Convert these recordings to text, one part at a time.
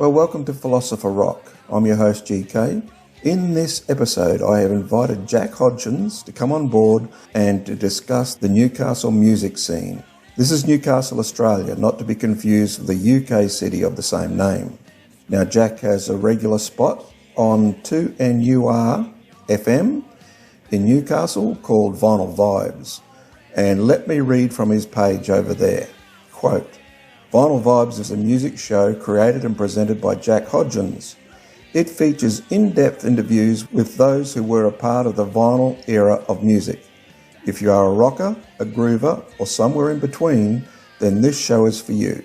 Well, welcome to Philosopher Rock. I'm your host, GK. In this episode, I have invited Jack Hodgins to come on board and to discuss the Newcastle music scene. This is Newcastle, Australia, not to be confused with the UK city of the same name. Now, Jack has a regular spot on 2NUR FM in Newcastle called Vinyl Vibes. And let me read from his page over there. Quote, Vinyl Vibes is a music show created and presented by Jack Hodgins. It features in-depth interviews with those who were a part of the vinyl era of music. If you are a rocker, a groover, or somewhere in between, then this show is for you.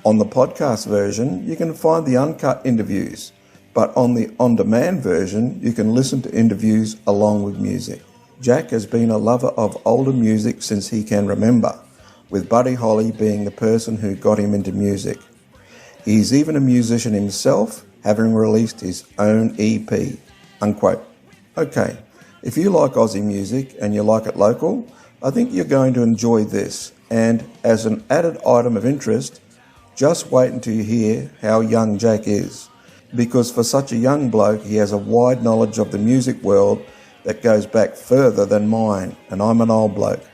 On the podcast version, you can find the uncut interviews, but on the on-demand version, you can listen to interviews along with music. Jack has been a lover of older music since he can remember, with Buddy Holly being the person who got him into music. He's even a musician himself, having released his own EP, unquote. Okay, if you like Aussie music and you like it local, I think you're going to enjoy this. And as an added item of interest, just wait until you hear how young Jack is. Because for such a young bloke, he has a wide knowledge of the music world that goes back further than mine, and I'm an old bloke,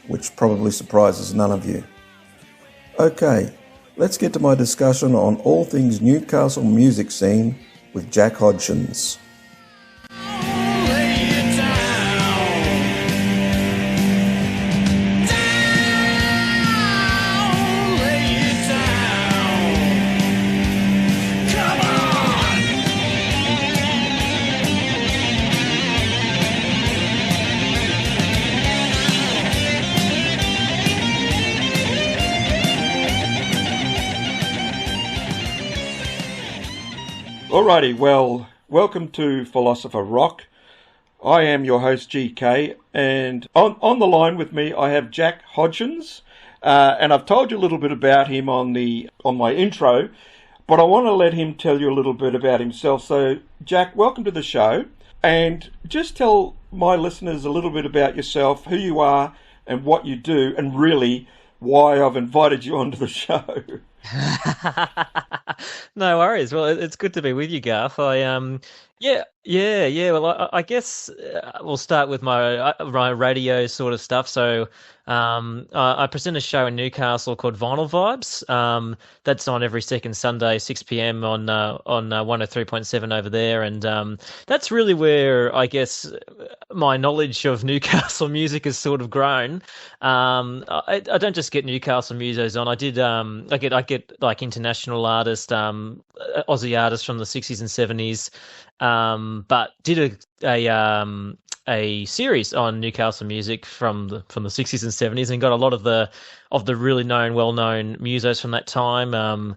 which probably surprises none of you. Okay, let's get to my discussion on all things Newcastle music scene with Jack Hodgins. Alrighty, well, welcome to Philosopher Rock. I am your host, GK, and on the line with me I have Jack Hodgins, and I've told you a little bit about him on my intro, but I want to let him tell you a little bit about himself. So, Jack, welcome to the show, and just tell my listeners a little bit about yourself, who you are, and what you do, and really why I've invited you onto the show. No worries. Well, it's good to be with you, Garth. Well, I guess we'll start with my radio sort of stuff. So, I present a show in Newcastle called Vinyl Vibes. That's on every second Sunday, 6 p.m. on 103.7 over there, and that's really where I guess my knowledge of Newcastle music has sort of grown. I don't just get Newcastle musos on. I get like international artists, Aussie artists from the 60s and 70s. But did a series on Newcastle music from the 60s and 70s, and got a lot of the really well-known musos from that time.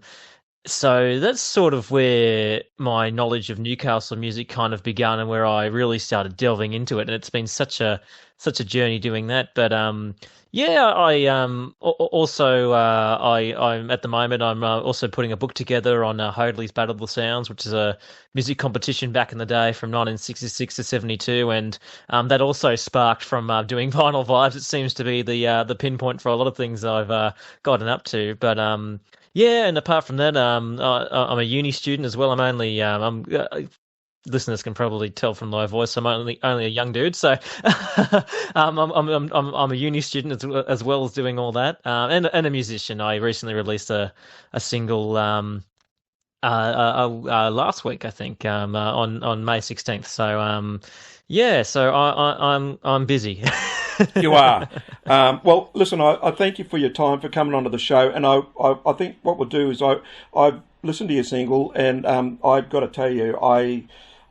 So that's sort of where my knowledge of Newcastle music kind of began, and where I really started delving into it. And it's been such a journey doing that. But I'm at the moment I'm also putting a book together on Hoadley's Battle of the Sounds, which is a music competition back in the day from 1966 to 72, and that also sparked from doing Vinyl Vibes. It seems to be the pinpoint for a lot of things I've gotten up to. But and apart from that, I'm a uni student as well. Listeners can probably tell from my voice I'm only a young dude, so I'm a uni student as well as doing all that, and a musician. I recently released a single last week, I think, on May 16th. So I'm busy. You are. Well, listen, I thank you for your time, for coming onto the show, and I think what we'll do is I've listened to your single, and I've got to tell you,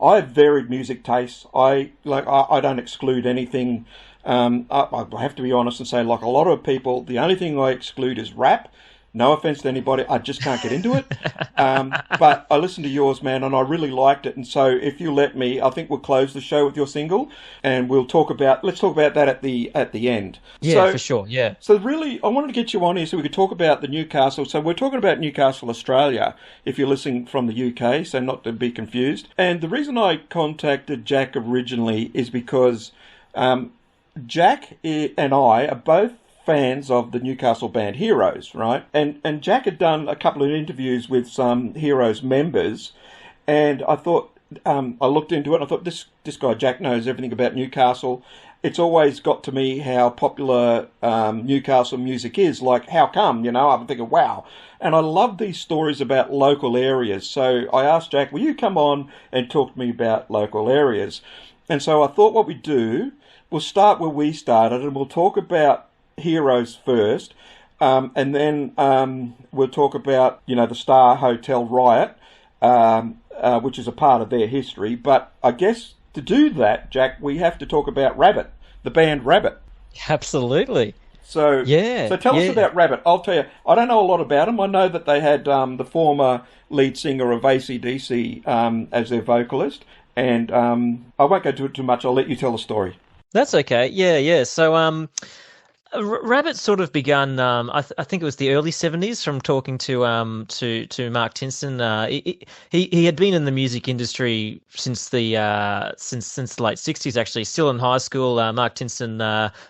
I have varied music tastes. I don't exclude anything. I have to be honest and say, like a lot of people, the only thing I exclude is rap. No offense to anybody, I just can't get into it. But I listened to yours, man, and I really liked it. And so, if you let me, I think we'll close the show with your single, and let's talk about that at the end. Yeah, for sure. Yeah. So really, I wanted to get you on here so we could talk about the Newcastle. So we're talking about Newcastle, Australia, if you're listening from the UK, so not to be confused. And the reason I contacted Jack originally is because Jack and I are both fans of the Newcastle band Heroes, right? And Jack had done a couple of interviews with some Heroes members, and I thought, I looked into it and I thought, this guy Jack knows everything about Newcastle. It's always got to me how popular Newcastle music is. Like, how come? I'm thinking, wow. And I love these stories about local areas. So I asked Jack, will you come on and talk to me about local areas? And so I thought what we'd do, we'll start where we started and we'll talk about Heroes first. And then we'll talk about, the Star Hotel Riot, which is a part of their history. But I guess to do that, Jack, we have to talk about Rabbit, the band Rabbit. Absolutely. So tell us about Rabbit. I'll tell you, I don't know a lot about them. I know that they had the former lead singer of AC/DC as their vocalist. And I won't go into it too much. I'll let you tell the story. That's okay. Yeah. So Rabbit sort of begun. I think it was the early '70s. From talking to Mark Tinson, he had been in the music industry since the late '60s. Actually, still in high school, Mark Tinson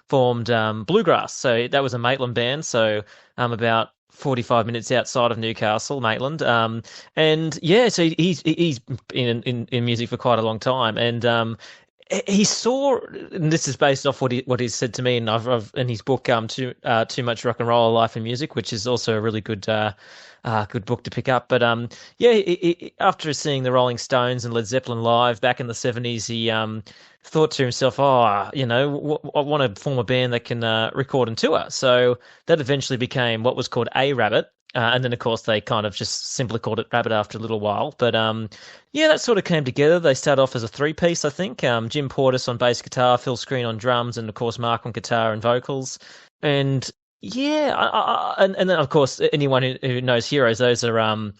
formed Bluegrass. So that was a Maitland band. So about 45 minutes outside of Newcastle, Maitland. So he's been in music for quite a long time, and he saw, and this is based off what he said to me, and I've in his book, Too Much Rock and Roll, Life and Music, which is also a really good book to pick up. But after seeing the Rolling Stones and Led Zeppelin live back in the '70s, he thought to himself, I want to form a band that can record and tour. So that eventually became what was called A Rabbit. And then, of course, they kind of just simply called it Rabbit after a little while. But, that sort of came together. They started off as a three-piece, I think. Jim Portis on bass guitar, Phil Screen on drums, and, of course, Mark on guitar and vocals. And, and then, of course, anyone who knows Heroes, those are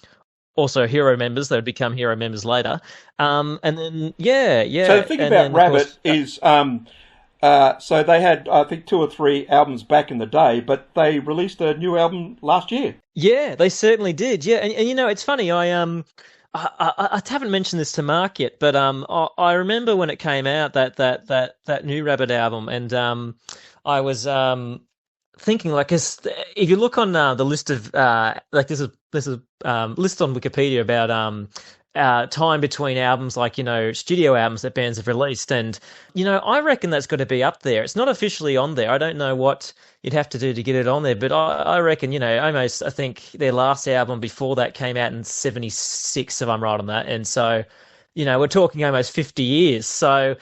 also Hero members. They would become Hero members later. And then, So the thing about Rabbit is... so they had, I think, 2 or 3 albums back in the day, but they released a new album last year. Yeah, they certainly did. Yeah, and it's funny. I haven't mentioned this to Mark yet, but I remember when it came out, that new Rabbit album, and I was thinking, like, if you look on the list of there's a list on Wikipedia about time between albums, like, studio albums that bands have released. And, I reckon that's got to be up there. It's not officially on there. I don't know what you'd have to do to get it on there, but I reckon, I think their last album before that came out in '76, if I'm right on that. And so, we're talking almost 50 years. So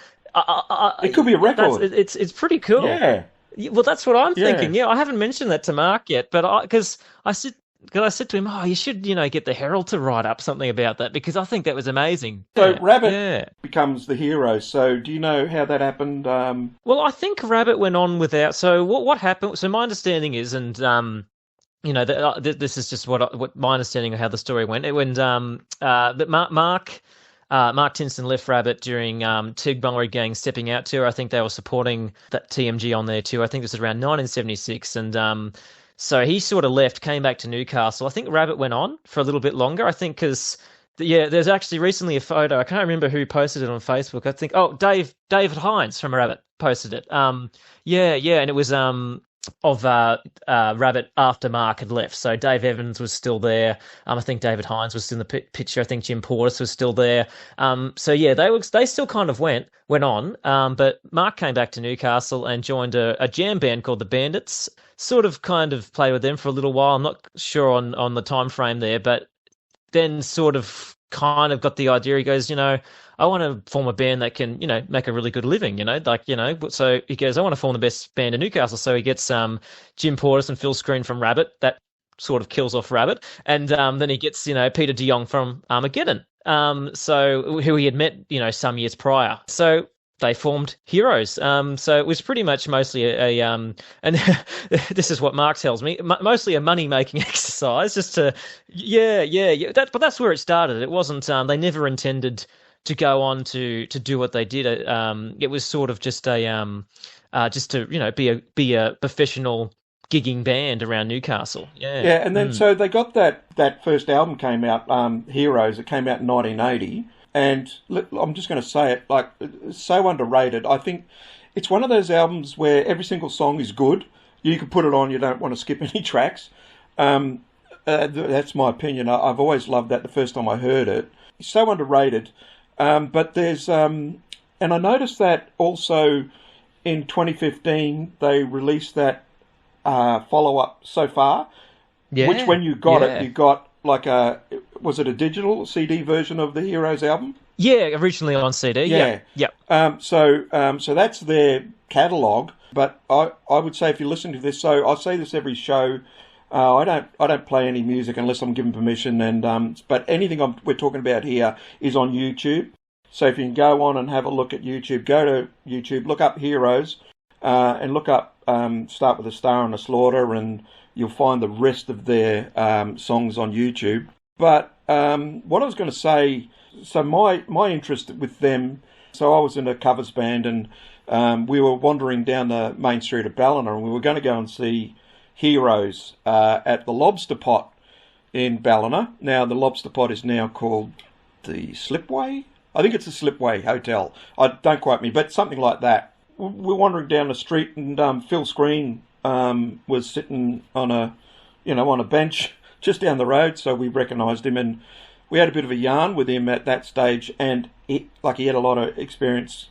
it could be a record. It's pretty cool. Yeah. Well, that's what I'm thinking. Yeah, I haven't mentioned that to Mark yet, but because I said to him, you should, get the Herald to write up something about that, because I think that was amazing. So Rabbit becomes the hero. So do you know how that happened? Well, I think Rabbit went on without. So what happened? So my understanding is, and this is just what my understanding of how the story went. It went that Mark Tinson left Rabbit during Tig Mullery Gang Stepping Out tour. I think they were supporting that TMG on there too. I think this was around 1976, and so he sort of left, came back to Newcastle. I think Rabbit went on for a little bit longer. I think because, there's actually recently a photo. I can't remember who posted it on Facebook. I think, David Hines from Rabbit posted it. And it was of Rabbit after Mark had left. So Dave Evans was still there. I think David Hines was in the picture. I think Jim Portis was still there. They still kind of went on. But Mark came back to Newcastle and joined a jam band called the Bandits. Sort of kind of played with them for a little while. I'm not sure on the time frame there, but then sort of kind of got the idea. He goes, I want to form a band that can, make a really good living, so he goes, I want to form the best band in Newcastle. So he gets Jim Portis and Phil Screen from Rabbit. That sort of kills off Rabbit. And then he gets, Peter de Jong from Armageddon. So who he had met, some years prior. So they formed Heroes. So it was pretty much mostly and this is what Mark tells me, mostly a money-making exercise, just to, but that's where it started. It wasn't, they never intended to go on to do what they did. It was sort of just just to, be a professional gigging band around Newcastle. Yeah, and then so they got that first album came out, Heroes. It came out in 1980. And I'm just going to say it, it's so underrated. I think it's one of those albums where every single song is good. you can put it on. You don't want to skip any tracks. That's my opinion. I've always loved that the first time I heard it. It's so underrated. But there's... and I noticed that also in 2015 they released that follow-up So Far, which when you got it, you got like was it a digital CD version of the Heroes album? Yeah, originally on CD. Yeah. So that's their catalogue. But I would say if you listen to this, so I say this every show. I don't play any music unless I'm given permission. And but anything we're talking about here is on YouTube. So if you can go on and have a look at YouTube, go to YouTube, look up Heroes, and look up start with a Star and a Slaughter, and you'll find the rest of their songs on YouTube. But what I was going to say, so my interest with them, so I was in a covers band, and we were wandering down the main street of Ballina, and we were going to go and see Heroes at the Lobster Pot in Ballina. Now, the Lobster Pot is now called the Slipway. I think it's the Slipway Hotel. Don't quote me, but something like that. We're wandering down the street, and Phil Screen was sitting on a bench just down the road, so we recognised him, and we had a bit of a yarn with him at that stage, and he had a lot of experience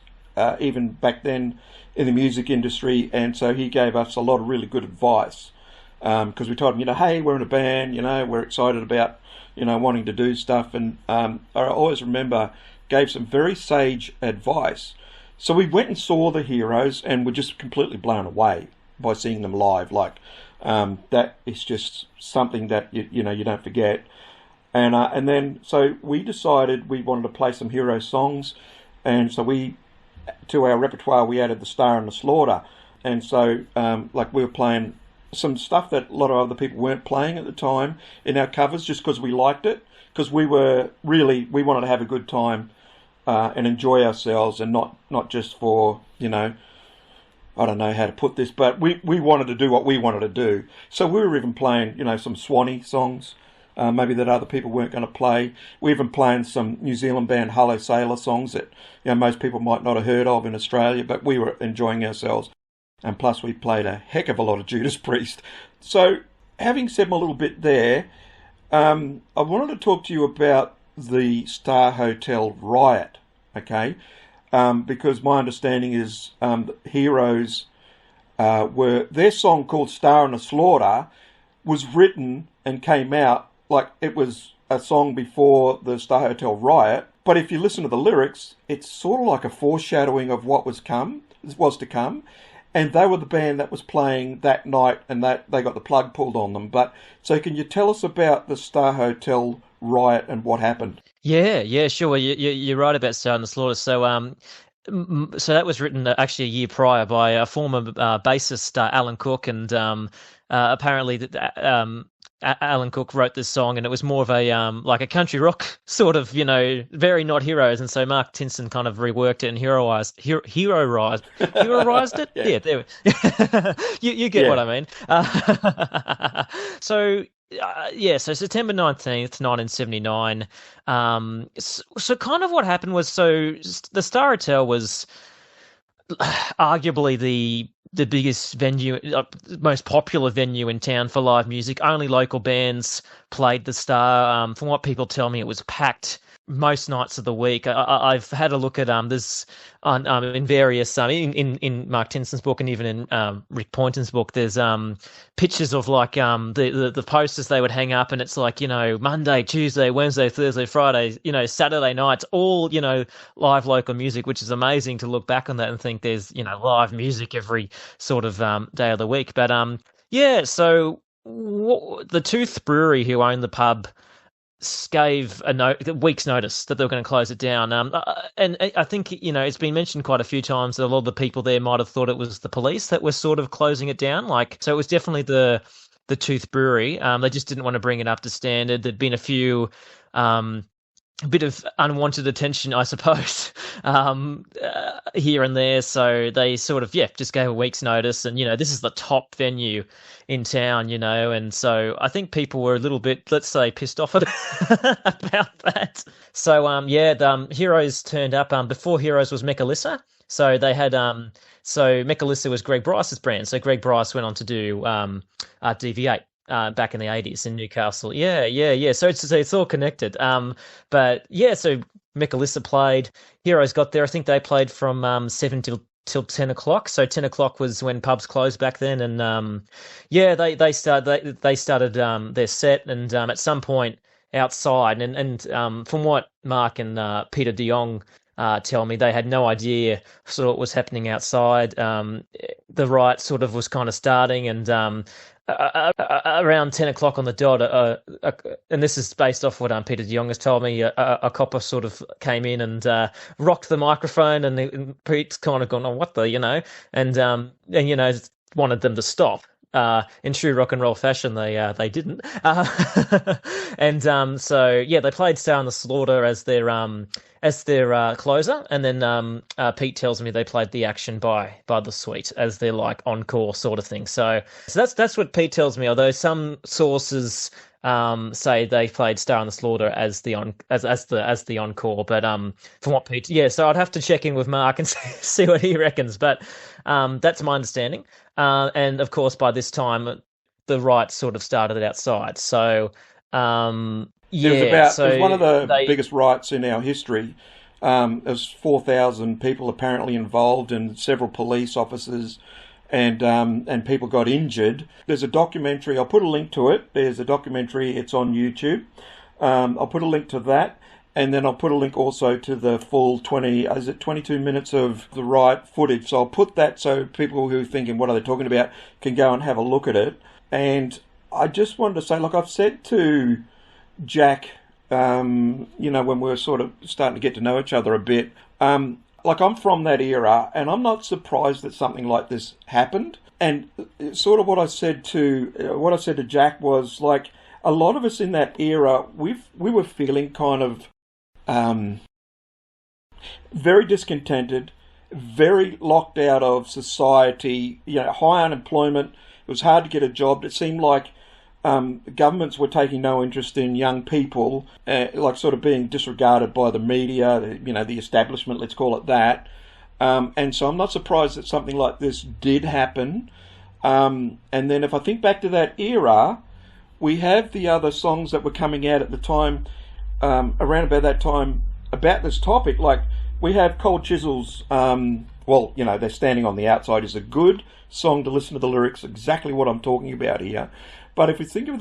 even back then in the music industry, and so he gave us a lot of really good advice, because we told him, hey, we're in a band, we're excited about, wanting to do stuff, and I always remember gave some very sage advice. So we went and saw the Heroes, and were just completely blown away by seeing them live. Like, that is just something that you don't forget. And then so we decided we wanted to play some Hero songs, and so to our repertoire we added the Star and the Slaughter, and so we were playing some stuff that a lot of other people weren't playing at the time in our covers, just because we liked it, because we wanted to have a good time and enjoy ourselves, and not just for I don't know how to put this, but we wanted to do what we wanted to do. So we were even playing some Swanee songs, maybe that other people weren't going to play. We even playing some New Zealand band Hello Sailor songs that most people might not have heard of in Australia, but we were enjoying ourselves. And plus we played a heck of a lot of Judas Priest. So having said my little bit there, I wanted to talk to you about the Star Hotel Riot, okay? Because my understanding is Heroes were their song called Star and the Slaughter was written and came out like it was a song before the Star Hotel Riot. But if you listen to the lyrics, it's sort of like a foreshadowing of what was to come. And they were the band that was playing that night, and that they got the plug pulled on them. But so can you tell us about the Star Hotel Riot and what happened? Yeah, sure. Well, you're right about Star and the Slaughter. So that was written actually a year prior by a former bassist, Alan Cook, and apparently Alan Cook wrote this song, and it was more of a like a country rock sort of, very not Heroes, and so Mark Tinson kind of reworked it and heroized it. Yeah, there you get what I mean. So September 19th, 1979. So kind of what happened was, so the Star Hotel was arguably the biggest venue, most popular venue in town for live music. Only local bands played the Star. From what people tell me, it was packed most nights of the week. I've had a look at there's on in various in Mark Tinson's book, and even in Rick Poynton's book, there's pictures of like the posters they would hang up, and it's like Monday, Tuesday, Wednesday, Thursday, Friday, Saturday nights, all live local music, which is amazing to look back on that and think there's live music every sort of day of the week. But so the Tooth Brewery, who owned the pub, gave a week's notice that they were going to close it down. And I think, it's been mentioned quite a few times that a lot of the people there might have thought it was the police that were sort of closing it down. So it was definitely the Tooth Brewery. They just didn't want to bring it up to standard. There'd been a few, a bit of unwanted attention, I suppose, here and there. So they sort of, just gave a week's notice. And, this is the top venue in town, and so I think people were a little bit, let's say, pissed off at about that. So, the Heroes turned up. Before Heroes was Mechalissa, So they had so Mechalissa was Greg Bryce's brand. So Greg Bryce went on to do DV8 back in the 80s in Newcastle. Yeah. So it's all connected. But yeah, so Mechalissa played. Heroes got there. I think they played from 7 till 10 o'clock. So 10 o'clock was when pubs closed back then. And yeah, they started their set, and at some point outside, and from what Mark and Peter de Jong tell me, they had no idea sort of what was happening outside. The riot sort of was kind of starting, and around 10 o'clock on the dot, and this is based off what Peter de Jong has told me, a copper sort of came in and rocked the microphone, and Pete's kind of gone, oh, what the, and wanted them to stop. In true rock and roll fashion, they didn't. And so yeah, they played "Star on the Slaughter" as their closer, and then Pete tells me they played "The Action" by the Sweet as their like encore sort of thing. So that's what Pete tells me. Although some sources say they played "Star on the Slaughter" as the encore, but from what Pete, yeah. So I'd have to check in with Mark and see what he reckons. But that's my understanding. And of course, by this time, the riot sort of started outside. So, it was one of the biggest riots in our history. There's 4,000 people apparently involved, and several police officers, and people got injured. There's a documentary. I'll put a link to it. There's a documentary. It's on YouTube. I'll put a link to that. And then I'll put a link also to the full 22 minutes of the riot footage. So I'll put that so people who are thinking, what are they talking about, can go and have a look at it. And I just wanted to say, like I've said to Jack, when we were sort of starting to get to know each other a bit, like I'm from that era, and I'm not surprised that something like this happened. And sort of what I said to Jack was, like, a lot of us in that era, we were feeling kind of very discontented, very locked out of society, high unemployment. It was hard to get a job. It seemed like governments were taking no interest in young people, like sort of being disregarded by the media, the establishment, let's call it that. And so I'm not surprised that something like this did happen. And then if I think back to that era, we have the other songs that were coming out at the time, around about that time, about this topic. Like, we have Cold Chisel's, They're Standing on the Outside is a good song to listen to the lyrics, exactly what I'm talking about here. But if we think of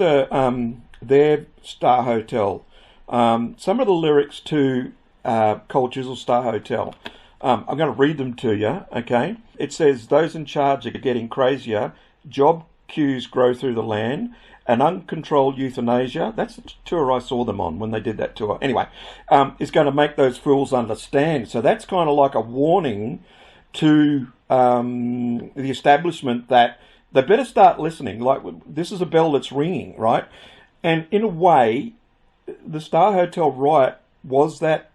their Star Hotel, some of the lyrics to Cold Chisel's Star Hotel, I'm going to read them to you, okay? It says, "Those in charge are getting crazier, job queues grow through the land, and uncontrolled euthanasia," that's the tour I saw them on when they did that tour, anyway, "is going to make those fools understand." So that's kind of like a warning to the establishment that they better start listening. Like, this is a bell that's ringing, right? And in a way, the Star Hotel riot was that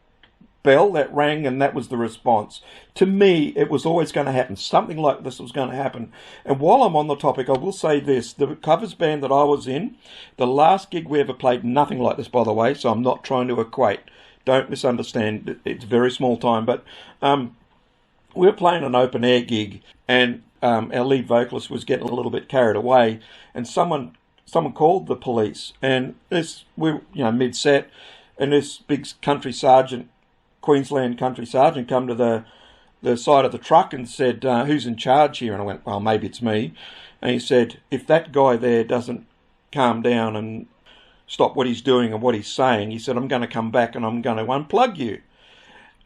bell that rang, and that was the response. To me, it was always going to happen. Something like this was going to happen. And while I'm on the topic, I will say this. The covers band that I was in, the last gig we ever played, nothing like this, by the way, so I'm not trying to equate. Don't misunderstand. It's very small time. But we were playing an open air gig, and our lead vocalist was getting a little bit carried away, and someone called the police. And we were mid-set, and this big country sergeant, Queensland country sergeant, come to the side of the truck and said, "Who's in charge here?" And I went, "Well, maybe it's me." And he said, "If that guy there doesn't calm down and stop what he's doing and what he's saying," he said, "I'm going to come back and I'm going to unplug you."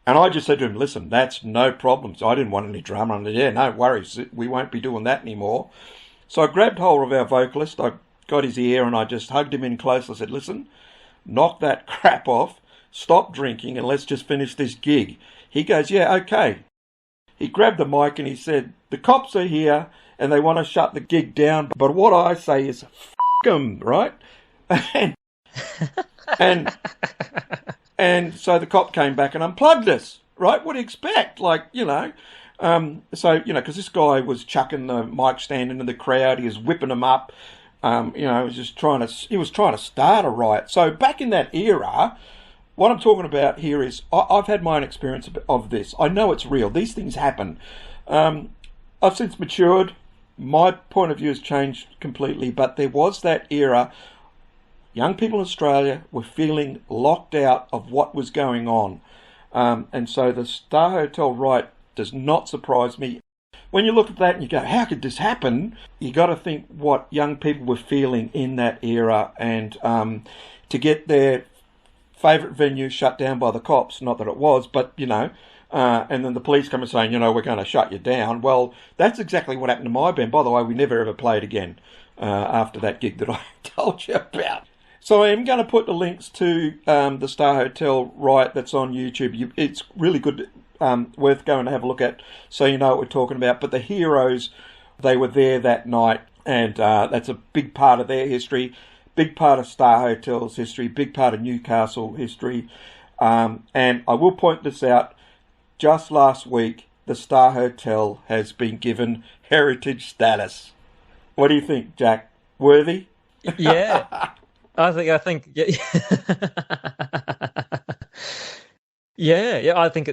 And I just said to him, "Listen, that's no problem." So I didn't want any drama. And yeah, no worries, we won't be doing that anymore. So I grabbed hold of our vocalist, I got his ear, and I just hugged him in close. I said, "Listen, knock that crap off. Stop drinking and let's just finish this gig." He goes, "Yeah, okay." He grabbed the mic and he said, "The cops are here and they want to shut the gig down, but what I say is, f*** them," right? and so the cop came back and unplugged us, right? What do you expect? Like, because this guy was chucking the mic stand into the crowd, he was whipping them up, he was trying to start a riot. So back in that era, What I'm talking about here is I've had my own experience of this. I know it's real. These things happen. Um, I've since matured. My point of view has changed completely, but there was that era. Young people in Australia were feeling locked out of what was going on. And so the Star Hotel riot does not surprise me. When you look at that and you go, how could this happen? You got to think what young people were feeling in that era, and to get their favourite venue shut down by the cops, not that it was, but, and then the police come and saying, we're going to shut you down. Well, that's exactly what happened to my band. By the way, we never ever played again after that gig that I told you about. So I am going to put the links to the Star Hotel riot that's on YouTube. It's really good, worth going to have a look at, so you know what we're talking about. But the Heroes, they were there that night, and that's a big part of their history, big part of Star Hotel's history, big part of Newcastle history. And I will point this out, just last week, the Star Hotel has been given heritage status. What do you think, Jack? Worthy? Yeah. I think, yeah. Yeah, I think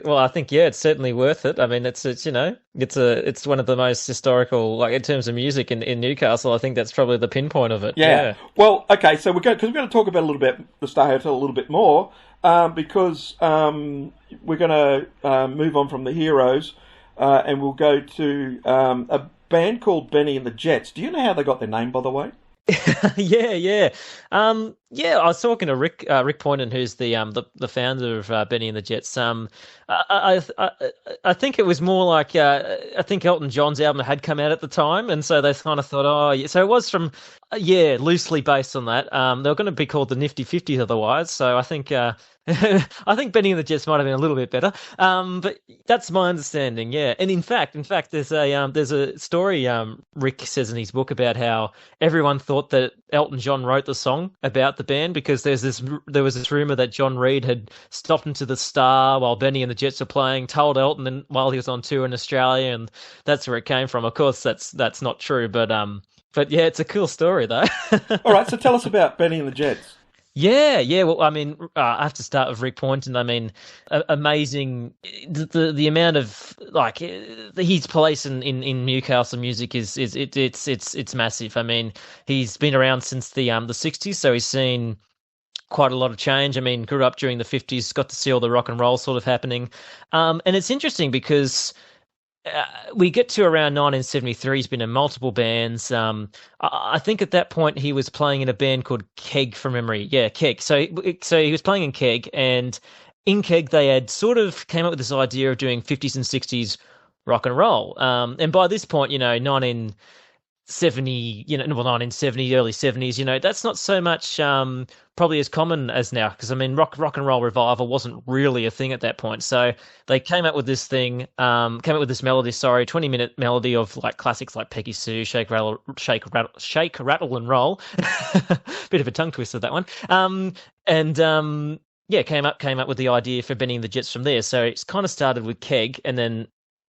it's certainly worth it. I mean, it's it's one of the most historical, like in terms of music in Newcastle. I think that's probably the pinpoint of it. Yeah. Well, okay, so we're going to talk about a little bit the Star Hotel a little bit more, because we're going to move on from the Heroes, and we'll go to a band called Benny and the Jets. Do you know how they got their name, by the way? Yeah. I was talking to Rick Poynton, who's the founder of Benny and the Jets. I think it was more like I think Elton John's album had come out at the time, and so they kind of thought, oh, yeah. So it was from loosely based on that. They were going to be called the Nifty 50s otherwise. So I think I think Benny and the Jets might have been a little bit better. But that's my understanding. Yeah, and in fact, there's a story Rick says in his book about how everyone thought that Elton John wrote the song about the band, because there was this rumor that John Reid had stopped into the Star while Benny and the Jets were playing, told Elton while he was on tour in Australia, and that's where it came from. Of course, that's not true, but yeah, it's a cool story though. All right, so tell us about Benny and the Jets. Yeah. Well, I mean, I have to start with Rick Poynton. I mean, amazing. The amount of his place in Newcastle music it's massive. I mean, he's been around since the '60s, so he's seen quite a lot of change. I mean, grew up during the '50s, got to see all the rock and roll sort of happening, and it's interesting because we get to around 1973. He's been in multiple bands. I think at that point he was playing in a band called Keg, from memory. Yeah, Keg. So he was playing in Keg, and in Keg they had sort of came up with this idea of doing 50s and 60s rock and roll. And by this point, 1970, early 70s, that's not so much probably as common as now, because I mean rock and roll revival wasn't really a thing at that point. So they came up with this thing, came up with this melody, 20-minute melody of like classics like Peggy Sue, Shake, Rattle, and Roll. Bit of a tongue twister, that one. Came up with the idea for Benny and the Jets from there. So it's kind of started with Keg, and then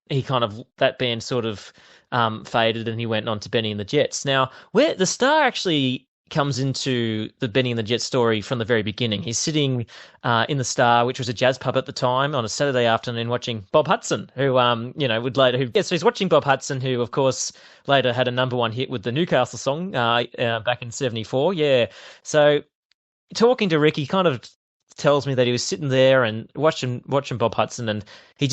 that band sort of faded, and he went on to Benny and the Jets. Now, where the Star actually comes into the Benny and the Jets story from the very beginning. He's sitting in the Star, which was a jazz pub at the time, on a Saturday afternoon watching Bob Hudson, who so he's watching Bob Hudson, who of course later had a #1 hit with the Newcastle song back in '74. Yeah, so talking to Rick, he kind of tells me that he was sitting there and watching Bob Hudson, and he I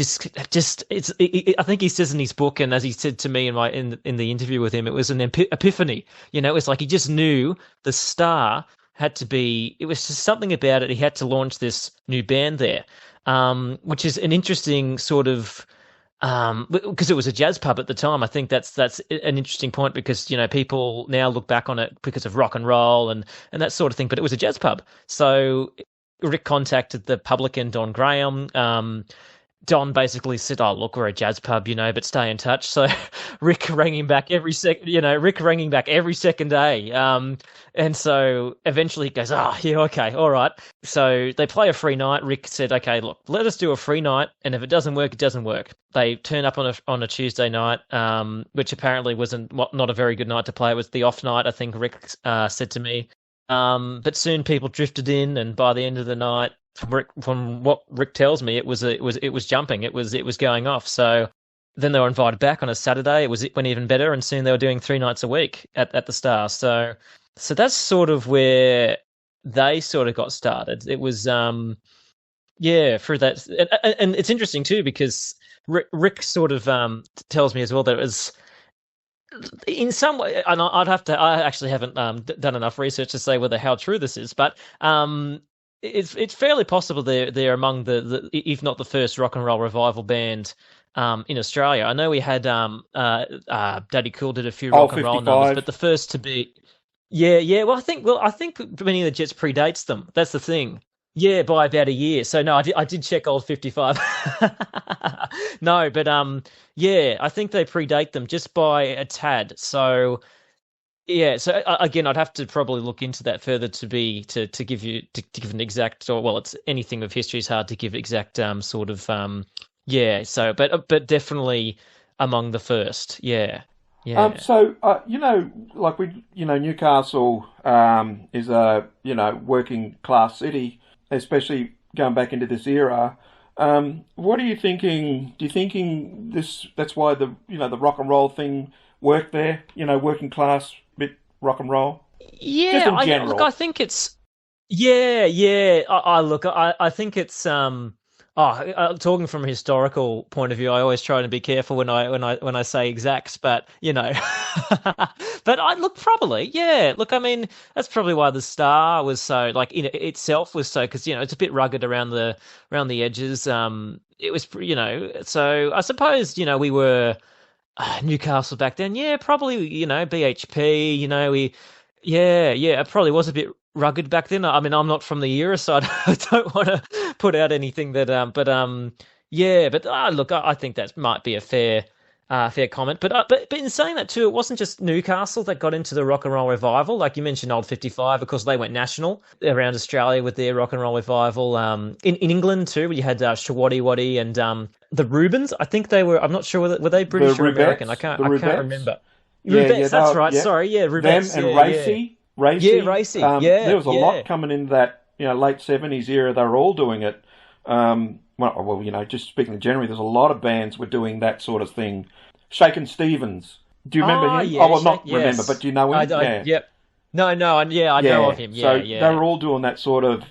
think he says in his book, and as he said to me in the interview with him, it was an epiphany. It was like he just knew the Star had to be. It was just something about it. He had to launch this new band there, which is an interesting sort of. Because it was a jazz pub at the time. I think that's an interesting point, because people now look back on it because of rock and roll and that sort of thing, but it was a jazz pub. So Rick contacted the publican, Don Graham. Don basically said, "Oh, look, we're a jazz pub, but stay in touch." So Rick rang him back every second day. And so eventually he goes, "Oh, yeah, okay, all right." So they play a free night. Rick said, "Okay, look, let us do a free night, and if it doesn't work, it doesn't work." They turn up on a Tuesday night, which apparently wasn't not a very good night to play. It was the off night, I think Rick said to me. But soon people drifted in, and by the end of the night, from what Rick tells me, it was jumping. It was going off. So then they were invited back on a Saturday. It went even better, and soon they were doing 3 nights a week at the Star. So that's sort of where they sort of got started. It was yeah, through that, and it's interesting too because Rick sort of tells me as well that it was in some way, and I actually haven't done enough research to say whether how true this is, but it's fairly possible they're among if not the first rock and roll revival band in Australia. I know we had Daddy Cool did a few rock and roll numbers, but the first to be yeah. Well, I think Benny and the Jets predates them. That's the thing. Yeah, by about a year. So no, I did check old 55. No, but yeah, I think they predate them just by a tad. So yeah, so again, I'd have to probably look into that further to give you to give an exact, or well, it's anything with history is hard to give exact sort of yeah. So but definitely among the first. Yeah. Yeah. So like Newcastle is a working class city, especially going back into this era. What are you thinking? Do you thinking that's why the rock and roll thing worked there? Working class bit rock and roll. Yeah, Just in general. look, I think it's yeah. I think it's talking from a historical point of view, I always try to be careful when I say exacts, but but I look probably yeah. Look, I mean that's probably why the Star was so like in itself was so because it's a bit rugged around the edges. It was so I suppose we were. Newcastle back then, yeah, probably, BHP, it probably was a bit rugged back then. I mean, I'm not from the era, so I don't want to put out anything that, yeah, but look, I think that might be a fair comment. But in saying that too, it wasn't just Newcastle that got into the rock and roll revival. Like you mentioned, Old 55, of course, they went national around Australia with their rock and roll revival. In England too, you had Shawaddy Waddy and the Rubens. I think they were. I'm not sure were they British or American. I can't remember. Yeah, Rubettes, that's right. Yeah. Sorry, yeah, Rubettes. Them and Racy. Yeah, Racy. There was a lot coming in that late 70s era. They were all doing it. Well, just speaking generally, there's a lot of bands were doing that sort of thing. Shakin' Stevens. Do you remember him? Yeah, remember, but do you know him? Yep. No, I know of him. Yeah, so they were all doing that sort of,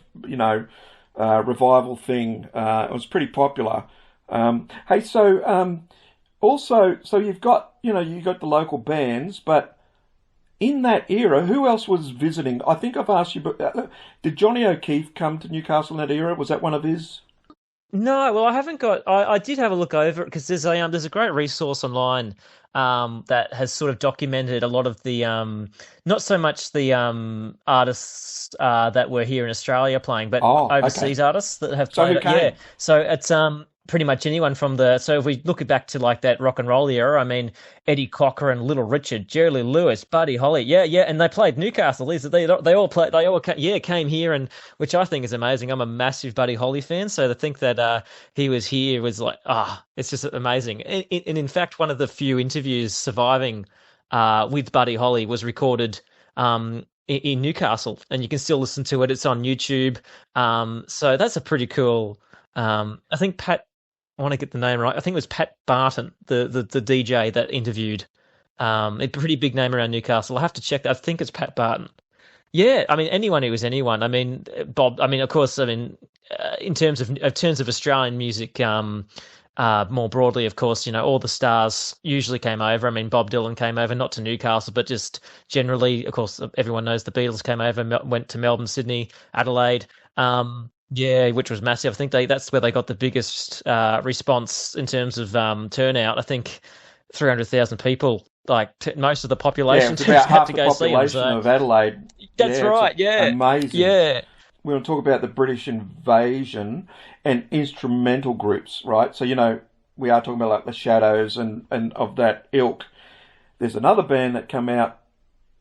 revival thing. It was pretty popular. Hey, so also, so you've got, you got the local bands, but in that era, who else was visiting? I think I've asked you, but did Johnny O'Keefe come to Newcastle in that era? Was that one of his? No, well, I haven't got. I did have a look over it because there's a great resource online that has sort of documented a lot of the not so much the artists that were here in Australia playing, but overseas artists that have played. Yeah, so it's pretty much anyone from so if we look back to like that rock and roll era, I mean Eddie Cocker and Little Richard, Jerry Lee Lewis, Buddy Holly, yeah, and they played Newcastle. They came here, and which I think is amazing. I'm a massive Buddy Holly fan, so to think that he was here was like it's just amazing. And in fact, one of the few interviews surviving with Buddy Holly was recorded in Newcastle, and you can still listen to it. It's on YouTube. So that's a pretty cool. I think I want to get the name right. I think it was Pat Barton, the DJ that interviewed. A pretty big name around Newcastle. I'll have to check that. I think it's Pat Barton. Yeah, I mean anyone who was anyone. I mean Bob. I mean of course. I mean in terms of Australian music, more broadly, of course, all the stars usually came over. I mean Bob Dylan came over, not to Newcastle, but just generally. Of course, everyone knows the Beatles came over, went to Melbourne, Sydney, Adelaide. Yeah, which was massive. I think that's where they got the biggest response in terms of turnout. I think 300,000 people, like most of the population, it's about half to the go see them. population of Adelaide. That's right. Yeah, amazing. Yeah, we want to talk about the British invasion and instrumental groups, right? So we are talking about like the Shadows and of that ilk. There's another band that come out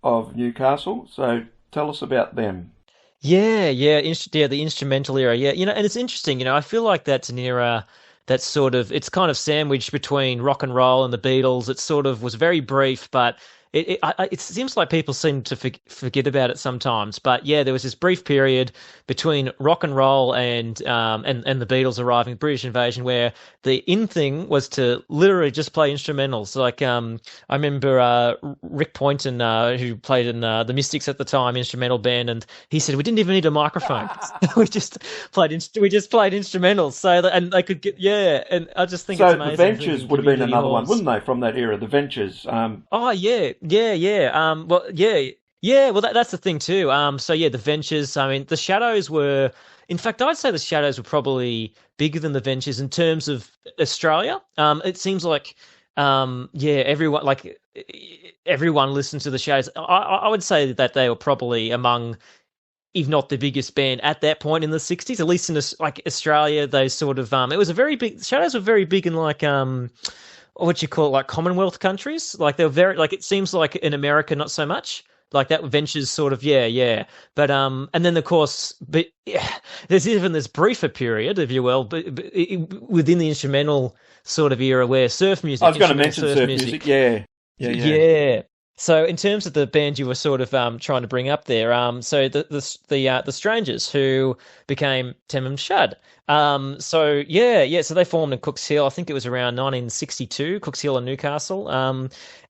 of Newcastle. So tell us about them. Yeah, the instrumental era. Yeah, and it's interesting. I feel like that's an era that's sort of it's kind of sandwiched between rock and roll and the Beatles. It sort of was very brief, but it seems like people seem to forget about it sometimes. But yeah, there was this brief period between rock and roll and the Beatles arriving, British invasion, where the in thing was to literally just play instrumentals. Like I remember Rick Poynton, who played in the Mystics at the time, instrumental band, and he said we didn't even need a microphone. We just played instrumentals, so that, and they could get and I just think it's So the amazing. Ventures would have been another one, wouldn't they, from that era? The Ventures. Oh yeah. Well, yeah. Well, that's the thing too. So yeah, the Ventures. I mean, the Shadows were. In fact, I'd say the Shadows were probably bigger than the Ventures in terms of Australia. It seems like, everyone listened to the Shadows. I would say that they were probably among, if not the biggest band at that point in the 60s, at least in like Australia. They sort of it was a very big. Shadows were very big in like what you call it, like Commonwealth countries. Like they're very like, it seems like in America not so much. Like that Ventures sort of but and then of course, but there's even this briefer period, if you will, within the instrumental sort of era where surf music. I was going to mention surf music. Yeah. So in terms of the band you were sort of trying to bring up there, so the Strangers, who became Tamum Shud. So they formed in Cooks Hill. I think it was around 1962, Cooks Hill and Newcastle.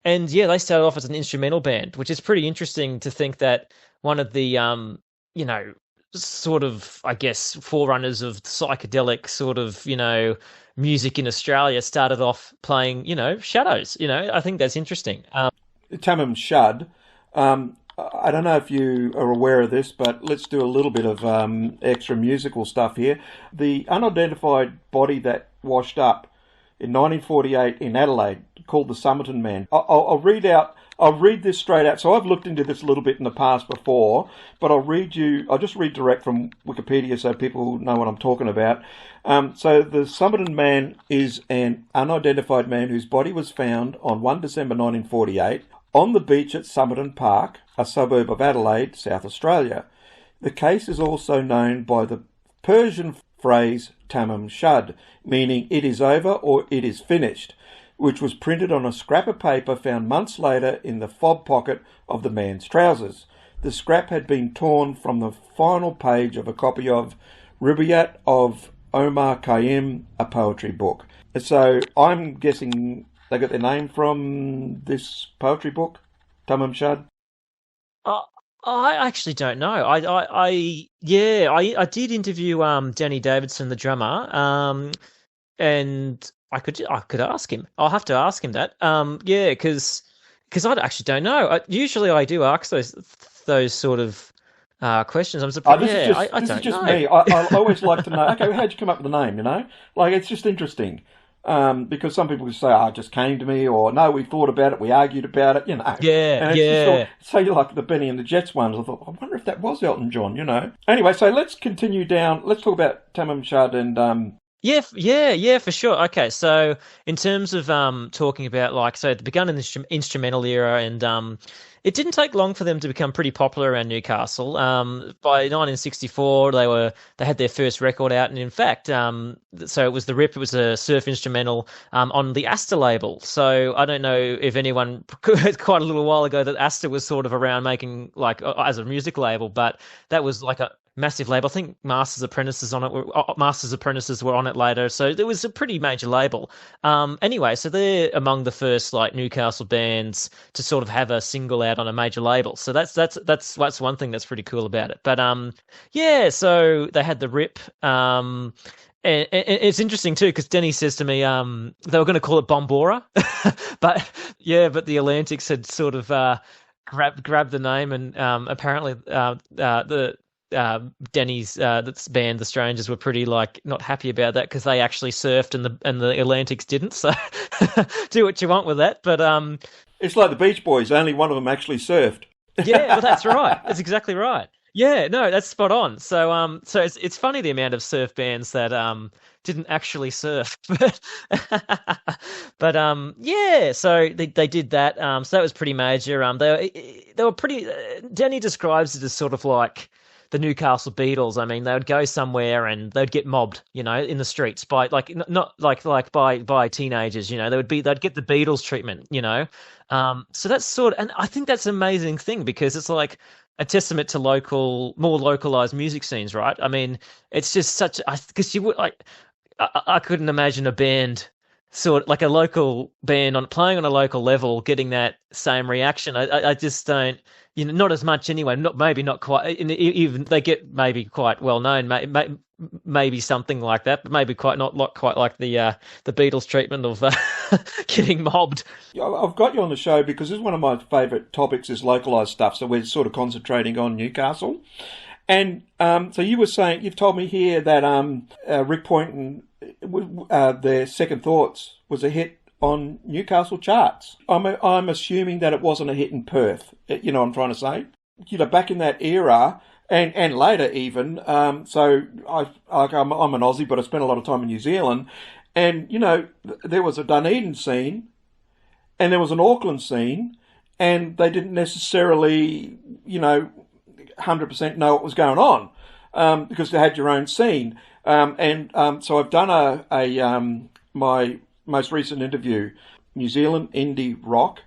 And yeah, they started off as an instrumental band, which is pretty interesting to think that one of the sort of, I guess, forerunners of psychedelic sort of, music in Australia started off playing, Shadows. I think that's interesting. Tamum Shud. I don't know if you are aware of this, but let's do a little bit of extra musical stuff here. The unidentified body that washed up in 1948 in Adelaide, called the Somerton Man. I'll read this straight out. So I've looked into this a little bit in the past before, but I'll just read direct from Wikipedia so people know what I'm talking about. So the Somerton Man is an unidentified man whose body was found on 1 December 1948 on the beach at Somerton Park, a suburb of Adelaide, South Australia. The case is also known by the Persian phrase Tamum Shud, meaning it is over or it is finished, which was printed on a scrap of paper found months later in the fob pocket of the man's trousers. The scrap had been torn from the final page of a copy of Riot of Omar Khayyam, a poetry book. So I'm guessing they got their name from this poetry book, Tamum Shud? I actually don't know. I did interview Danny Davidson, the drummer, and I could ask him. I'll have to ask him that. Because I actually don't know. Usually I do ask those sort of questions. I'm surprised. This is just me. I always like to know. Okay, how'd you come up with the name? Like it's just interesting. Because some people say, it just came to me, or no, we thought about it, we argued about it, So you like the Benny and the Jets ones. I thought, I wonder if that was Elton John, Anyway, so let's continue down. Let's talk about Tamum Shud and... Yeah, for sure. Okay, so in terms of talking about it began in the instrumental era, and it didn't take long for them to become pretty popular around Newcastle. By 1964, they had their first record out, and in fact, so it was the Rip. It was a surf instrumental on the Astor label. So I don't know if anyone quite a little while ago that Astor was sort of around making as a music label, but that was like a massive label. I think Masters Apprentices were on it later, so it was a pretty major label. Anyway, so they're among the first Newcastle bands to sort of have a single out on a major label. So that's one thing that's pretty cool about it. But so they had the Rip. And it's interesting too because Denny says to me they were going to call it Bombora, but the Atlantics had sort of grabbed the name, and apparently Denny's that's band, the Strangers, were pretty not happy about that because they actually surfed and the Atlantics didn't. So do what you want with that, but it's like the Beach Boys. Only one of them actually surfed. Yeah, well, that's right. That's exactly right. Yeah, no, that's spot on. So it's funny the amount of surf bands that didn't actually surf, but so they did that. So that was pretty major. They were pretty. Danny describes it as sort of like the Newcastle Beatles. I mean, they would go somewhere and they'd get mobbed, in the streets by like not like by teenagers. They'd get the Beatles treatment. So that's and I think that's an amazing thing because it's like a testament to more localized music scenes, right? I mean, it's just because you would like. I couldn't imagine a band like a local band playing on a local level getting that same reaction. I just don't, not as much anyway. Maybe not quite. Even they get maybe quite well known, maybe something like that, but maybe not quite like the Beatles treatment of getting mobbed. I've got you on the show because this is one of my favourite topics is localised stuff. So we're sort of concentrating on Newcastle. And so you've told me here that Rick Point and their Second Thoughts was a hit on Newcastle charts. I'm assuming that it wasn't a hit in Perth. You know what I'm trying to say? Back in that era and later even. So I'm an Aussie, but I spent a lot of time in New Zealand. And, there was a Dunedin scene and there was an Auckland scene and they didn't necessarily, 100% know what was going on because they had your own scene. So I've done my most recent interview, New Zealand Indie Rock,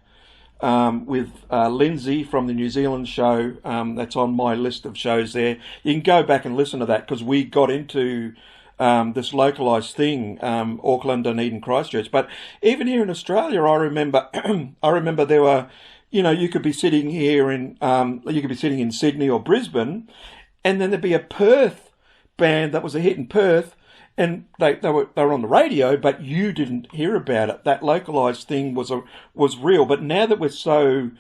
with Lindsay from the New Zealand show. That's on my list of shows there. You can go back and listen to that because we got into this localised thing, Auckland, Dunedin, Christchurch. But even here in Australia, I remember there were, you could be sitting here you could be sitting in Sydney or Brisbane, and then there'd be a Perth band that was a hit in Perth, and they were on the radio, but you didn't hear about it. That localised thing was real. But now that we're so,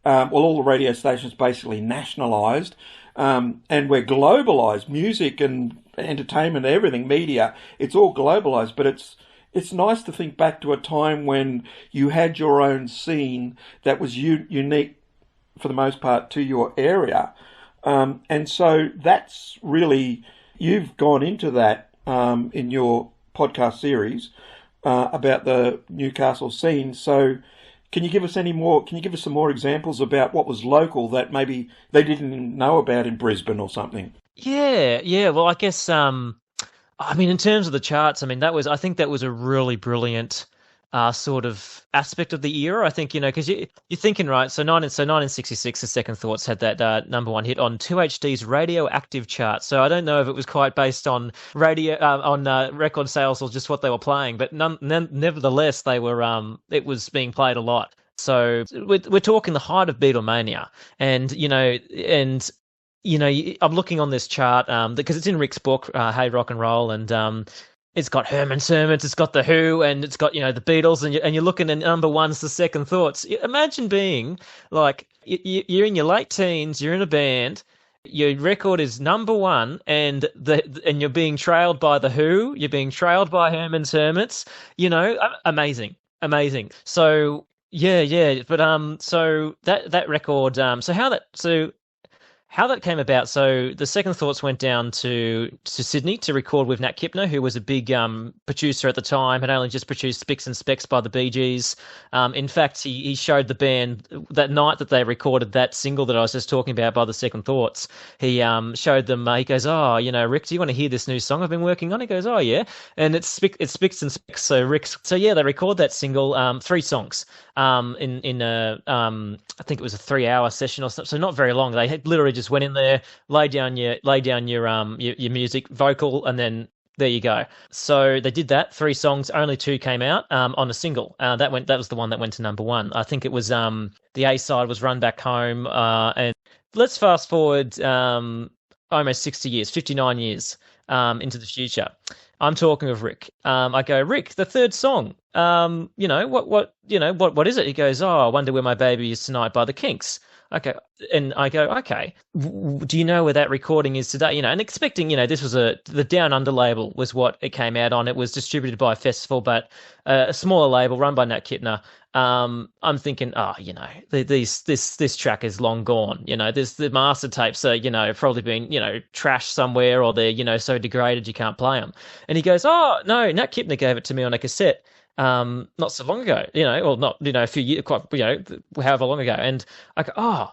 all the radio stations basically nationalised, and we're globalised, music and entertainment, everything, media, it's all globalised. But it's nice to think back to a time when you had your own scene that was unique for the most part to your area. And so that's really, you've gone into that in your podcast series about the Newcastle scene. So can you give us some more examples about what was local that maybe they didn't know about in Brisbane or something? Yeah. Well, I guess, in terms of the charts, I think that was a really brilliant sort of aspect of the era. I think, because you're thinking, right, so 1966, the Second Thoughts had that number one hit on 2HD's radioactive chart. So I don't know if it was quite based on record sales or just what they were playing, but nevertheless, they were it was being played a lot. So we're talking the height of Beatlemania, and I'm looking on this chart because it's in Rick's book, Hey Rock and Roll, and it's got Herman's Hermits, it's got The Who, and it's got, the Beatles, and you're looking at number one's the Second Thoughts. Imagine being like, you're in your late teens, you're in a band, your record is number one, and you're being trailed by The Who, you're being trailed by Herman's Hermits, amazing. So yeah, but so that record, how that came about, so the Second Thoughts went down to Sydney to record with Nat Kipner, who was a big producer at the time, had only just produced Spicks and Specks by the Bee Gees. In fact, he showed the band that night that they recorded that single that I was just talking about by the Second Thoughts. He showed them, he goes, Rick, do you want to hear this new song I've been working on? He goes, oh, yeah. And it's Spicks and Specks. So they record that single, 3 songs. In I think it was a 3-hour session or something, so not very long. They had literally just went in there, lay down your music, vocal, and then there you go. So they did that. 3 songs, only 2 came out on a single. That was the one that went to number one. I think it was the A side was Run Back Home. And let's fast forward almost 60 years, 59 years into the future. I'm talking of Rick. I go, Rick, the third song. What is it? He goes, I Wonder Where My Baby Is Tonight by the Kinks. Okay. And I go, okay, do you know where that recording is today? And expecting, this was the Down Under label was what it came out on. It was distributed by a festival, but a smaller label run by Nat Kipner. I'm thinking, this track is long gone. The master tapes are, probably been, trashed somewhere, or they're, so degraded you can't play them. And he goes, oh, no, Nat Kipner gave it to me on a cassette. Not so long ago, or not, a few years, quite, however long ago. And I go,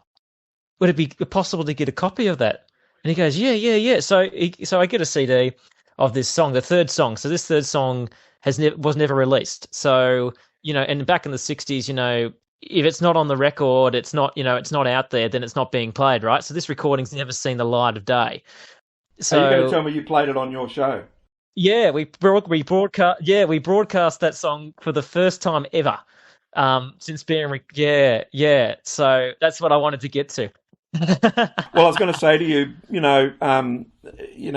would it be possible to get a copy of that? And he goes, yeah, yeah, yeah. So I get a CD of this song, the third song. So this third song was never released. So, and back in the 60s, if it's not on the record, it's not, it's not out there, then it's not being played, right? So this recording's never seen the light of day. Are you going to So tell me you played it on your show? yeah, we broadcast that song for the first time ever. Since yeah, yeah. So that's what I wanted to get to. Well, I was going to say to you,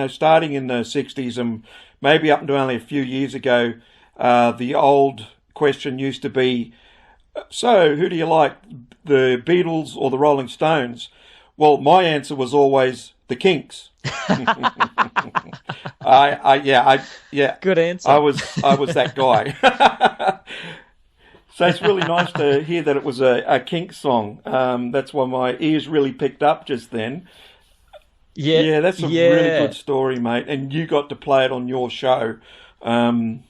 starting in the '60s and maybe up until only a few years ago, the old question used to be, "So, who do you like, the Beatles or the Rolling Stones?" Well, my answer was always the Kinks. Yeah. Good answer. I was that guy. So it's really nice to hear that it was a Kinks song. That's why my ears really picked up just then. Yeah, Yeah, that's a really yeah, good story, mate. And you got to play it on your show. Seen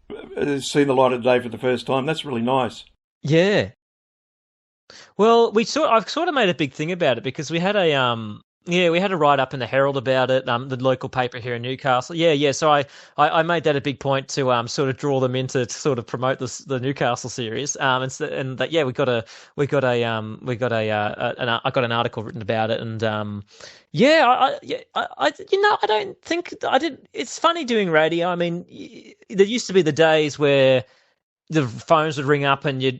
the light of day for the first time. That's really nice. yeah. Well, I've sort of made a big thing about it because we had a write up in the Herald about it, the local paper here in Newcastle. Yeah, yeah. So I made that a big point to sort of draw them into to sort of promote the Newcastle series. And that, yeah, I got an article written about it, and I don't think I did. It's funny doing radio. I mean, there used to be the days where the phones would ring up and you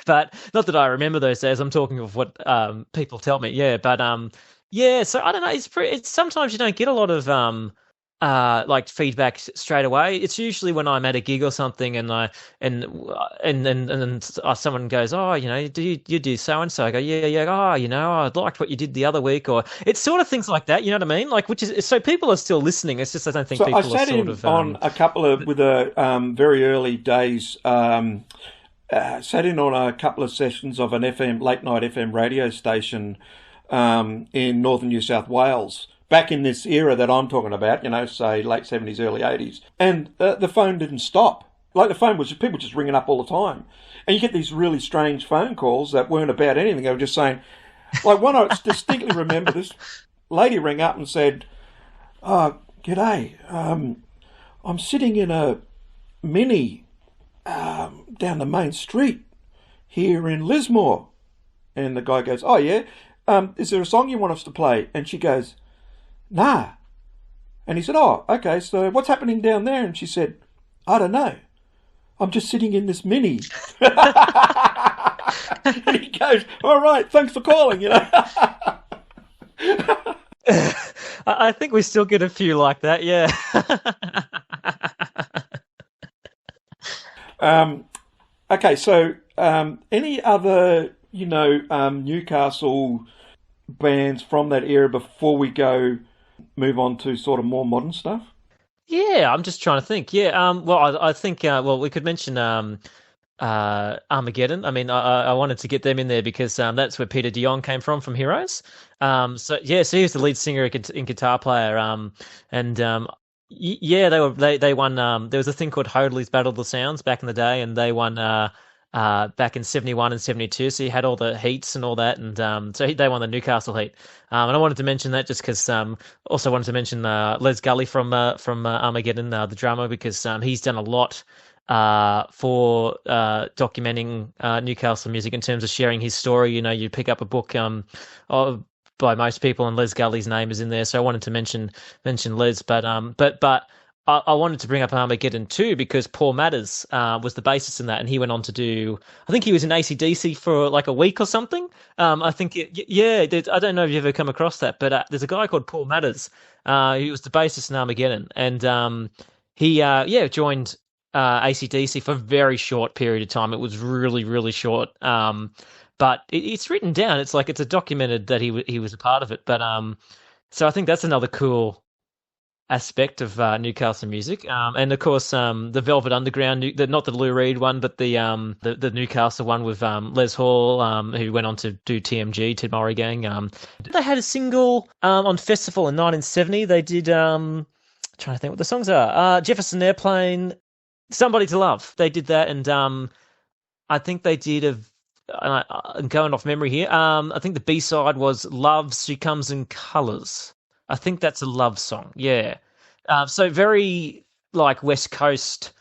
but not that I remember those days. I'm talking of what people tell me. Yeah, but yeah, so I don't know, it's sometimes you don't get a lot of like feedback straight away. It's usually when I'm at a gig or something and someone goes, "Oh, do you do so and so?" I go, "Yeah, yeah." "Oh, I liked what you did the other week," or it's sort of things like that, you know what I mean? Like, which is, so people are still listening. It's just I don't think So I people are sat sort in of on a couple of with a very early days. Sat in on a couple of sessions of an late night FM radio station in northern New South Wales. Back in this era that I'm talking about, say late 70s, early 80s. And the phone didn't stop. Like the phone was just people just ringing up all the time. And you get these really strange phone calls that weren't about anything. They were just saying, like one I distinctly remember, this lady rang up and said, "Oh, g'day. I'm sitting in a Mini down the main street here in Lismore." And the guy goes, "Oh, yeah? Is there a song you want us to play?" And she goes, "Nah." And he said, "Oh, okay, so what's happening down there?" And she said, "I don't know. I'm just sitting in this Mini." And he goes, "All right, thanks for calling," I think we still get a few like that, yeah. Okay, so any other, Newcastle bands from that era before we move on to sort of more modern stuff? Yeah, I'm just trying to think. Yeah, well, I think, we could mention Armageddon. I mean, I wanted to get them in there because that's where Peter Dion came from Heroes. So yeah, so he was the lead singer and guitar player. And yeah, they won. There was a thing called Hoadley's Battle of the Sounds back in the day, and they won back in 71 and 72. So he had all the heats and all that, and they won the Newcastle heat. And I wanted to mention that just because also wanted to mention Les Gully from Armageddon, the drummer, because he's done a lot for documenting Newcastle music in terms of sharing his story. You pick up a book by most people, and Les Gully's name is in there. So I wanted to mention Les, but I wanted to bring up Armageddon too because Paul Matters was the bassist in that, and he went on to do. I think he was in AC/DC for like a week or something. I think, I don't know if you've ever come across that, but there's a guy called Paul Matters. He was the bassist in Armageddon, and he joined AC/DC for a very short period of time. It was really, really short. But it's written down. It's like it's a documented that he was a part of it. But so I think that's another cool aspect of Newcastle music. And of course, the Velvet Underground, not the Lou Reed one, but the Newcastle one with Les Hall, who went on to do TMG, Ted Murray Gang. They had a single on Festival in 1970. They did. Trying to think what the songs are. Jefferson Airplane, Somebody to Love. They did that, and I think they did I'm going off memory here. I think the B-side was "Love She Comes in Colors." I think that's a love song. Yeah. So very like West Coast,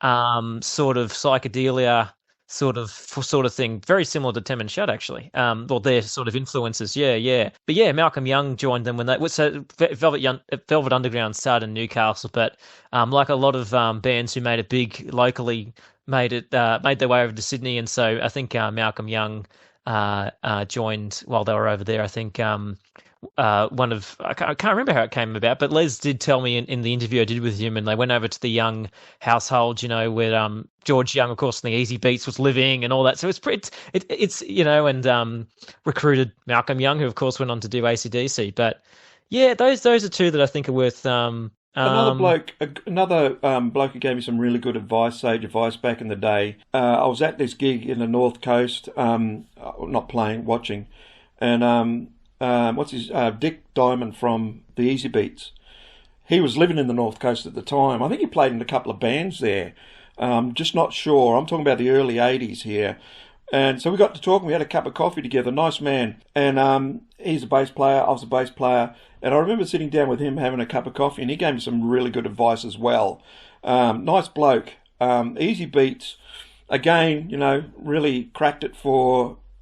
sort of psychedelia, sort of thing. Very similar to Tamum Shud, actually. Well, their sort of influences. Yeah, yeah. But yeah, Malcolm Young joined them when they. So Velvet Underground started in Newcastle, but like a lot of bands who made it big locally, made their way over to Sydney, and so I think Malcolm Young joined while they were over there. I think I can't remember how it came about, but Les did tell me in the interview I did with him, and they went over to the Young household, where George Young, of course, in the Easy Beats was living and all that. So it's and recruited Malcolm Young, who of course went on to do AC/DC. But yeah, those are two that I think are worth. Another bloke who gave me some really good advice, sage advice back in the day. I was at this gig in the North Coast, not playing, watching, and Dick Diamond from the Easy Beats. He was living in the North Coast at the time. I think he played in a couple of bands there. Just not sure. I'm talking about the early 80s here. And so we got to talk and we had a cup of coffee together. Nice man. And he's a bass player. I was a bass player. And I remember sitting down with him having a cup of coffee and he gave me some really good advice as well. Nice bloke. Easy Beats. Again, really cracked it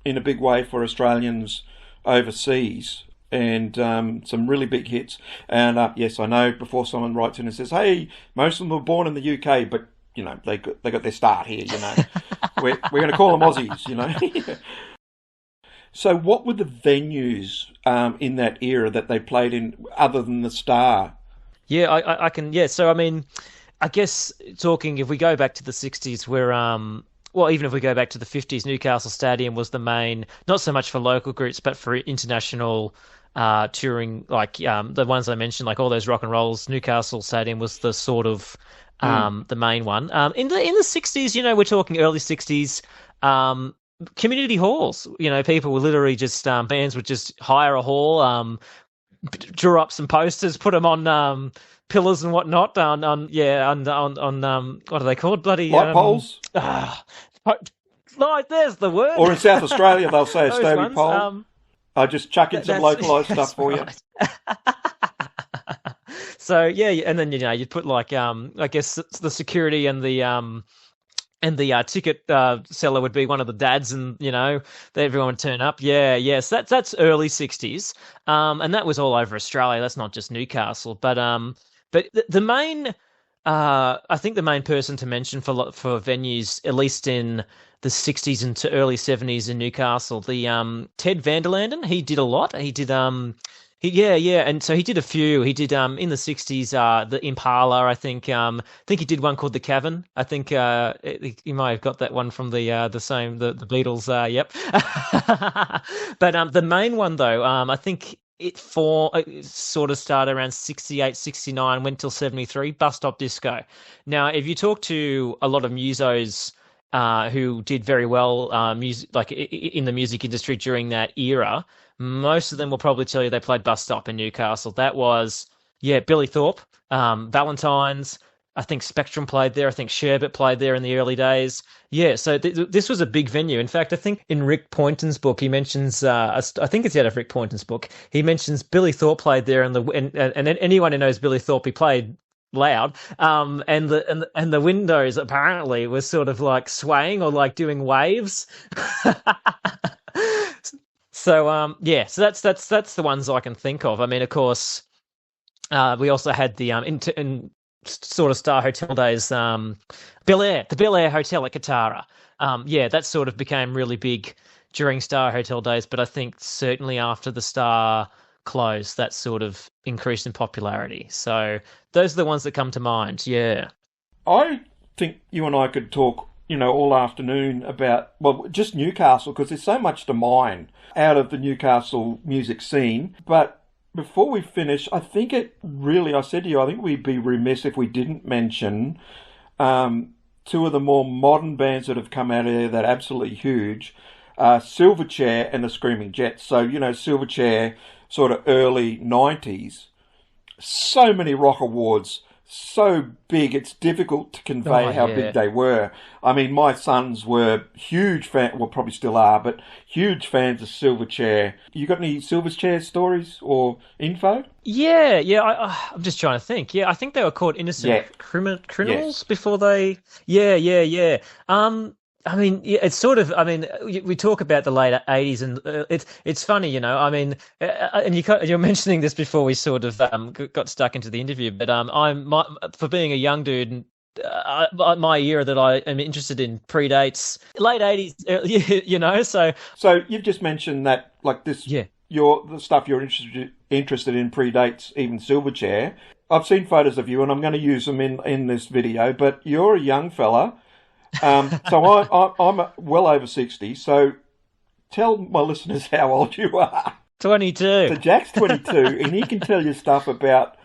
in a big way for Australians overseas, and some really big hits. And yes, I know, before someone writes in and says, hey, most of them were born in the UK, but they got their start here. We're going to call them Aussies. So what were the venues in that era that they played in other than the Star? Yeah, I can. Yeah, so I mean, I guess if we go back to the 60s, where well, even if we go back to the 50s, Newcastle Stadium was the main, not so much for local groups, but for international touring, like the ones I mentioned, like all those rock and rolls. Newcastle Stadium was the sort of the main one. In the 60s, we're talking early 60s, community halls. People would literally just bands would just hire a hall, draw up some posters, put them on pillars and whatnot on what are they called? Bloody light poles. There's the word. Or in South Australia, they'll say a Stobie pole. I'll just chuck in some localised stuff for you. So yeah, and then you'd put like I guess the security and the ticket seller would be one of the dads, and everyone would turn up. Yes, that's early 60s, and that was all over Australia. That's not just Newcastle, but the main, I think the main person to mention for venues, at least in the 60s and to early 70s in Newcastle, the Ted Vanderlanden, he did a lot. He did and so he did a few. He did in the 60s the Impala, I think he did one called the Cavern. I think you might have got that one from the Beatles. Yep. But the main one though, I think it sort of started around 68, 69, went till 73, Bus Stop Disco. Now, if you talk to a lot of musos who did very well music, like in the music industry during that era, most of them will probably tell you they played Bus Stop in Newcastle. That was, Billy Thorpe, Valentine's. I think Spectrum played there. I think Sherbet played there in the early days. Yeah, so this was a big venue. In fact, I think in Rick Poynton's book, he mentions, I think it's out of Rick Poynton's book, he mentions Billy Thorpe played there, and anyone who knows Billy Thorpe, he played loud. And the windows apparently were sort of like swaying or like doing waves. So so that's the ones I can think of. I mean, of course, we also had the in sort of Star Hotel days, the Bel Air Hotel at Katara. That sort of became really big during Star Hotel days, but I think certainly after the Star closed, that sort of increased in popularity. So those are the ones that come to mind. Yeah, I think you and I could talk, all afternoon about, just Newcastle, because there's so much to mine out of the Newcastle music scene. But before we finish, I think I said to you, I think we'd be remiss if we didn't mention two of the more modern bands that have come out of there that are absolutely huge, Silverchair and the Screaming Jets. So, Silverchair, sort of early 90s, so many rock awards, so big, it's difficult to convey how big they were. I mean, my sons were huge well, probably still are, but huge fans of Silverchair. You got any Silverchair stories or info? Yeah. I'm just trying to think. Yeah, I think they were called innocent criminals before they. Yeah. I mean, yeah, it's sort of. I mean, we talk about the late '80s, and it's funny, you know. I mean, and you're mentioning this before we sort of got stuck into the interview, but for being a young dude. And, my era that I am interested in predates late '80s, you know. So you've just mentioned that, like this, the stuff you're interested in predates even Silverchair. I've seen photos of you, and I'm going to use them in this video. But you're a young fella. So I'm well over 60, so tell my listeners how old you are. 22. So Jack's 22, and he can tell you stuff about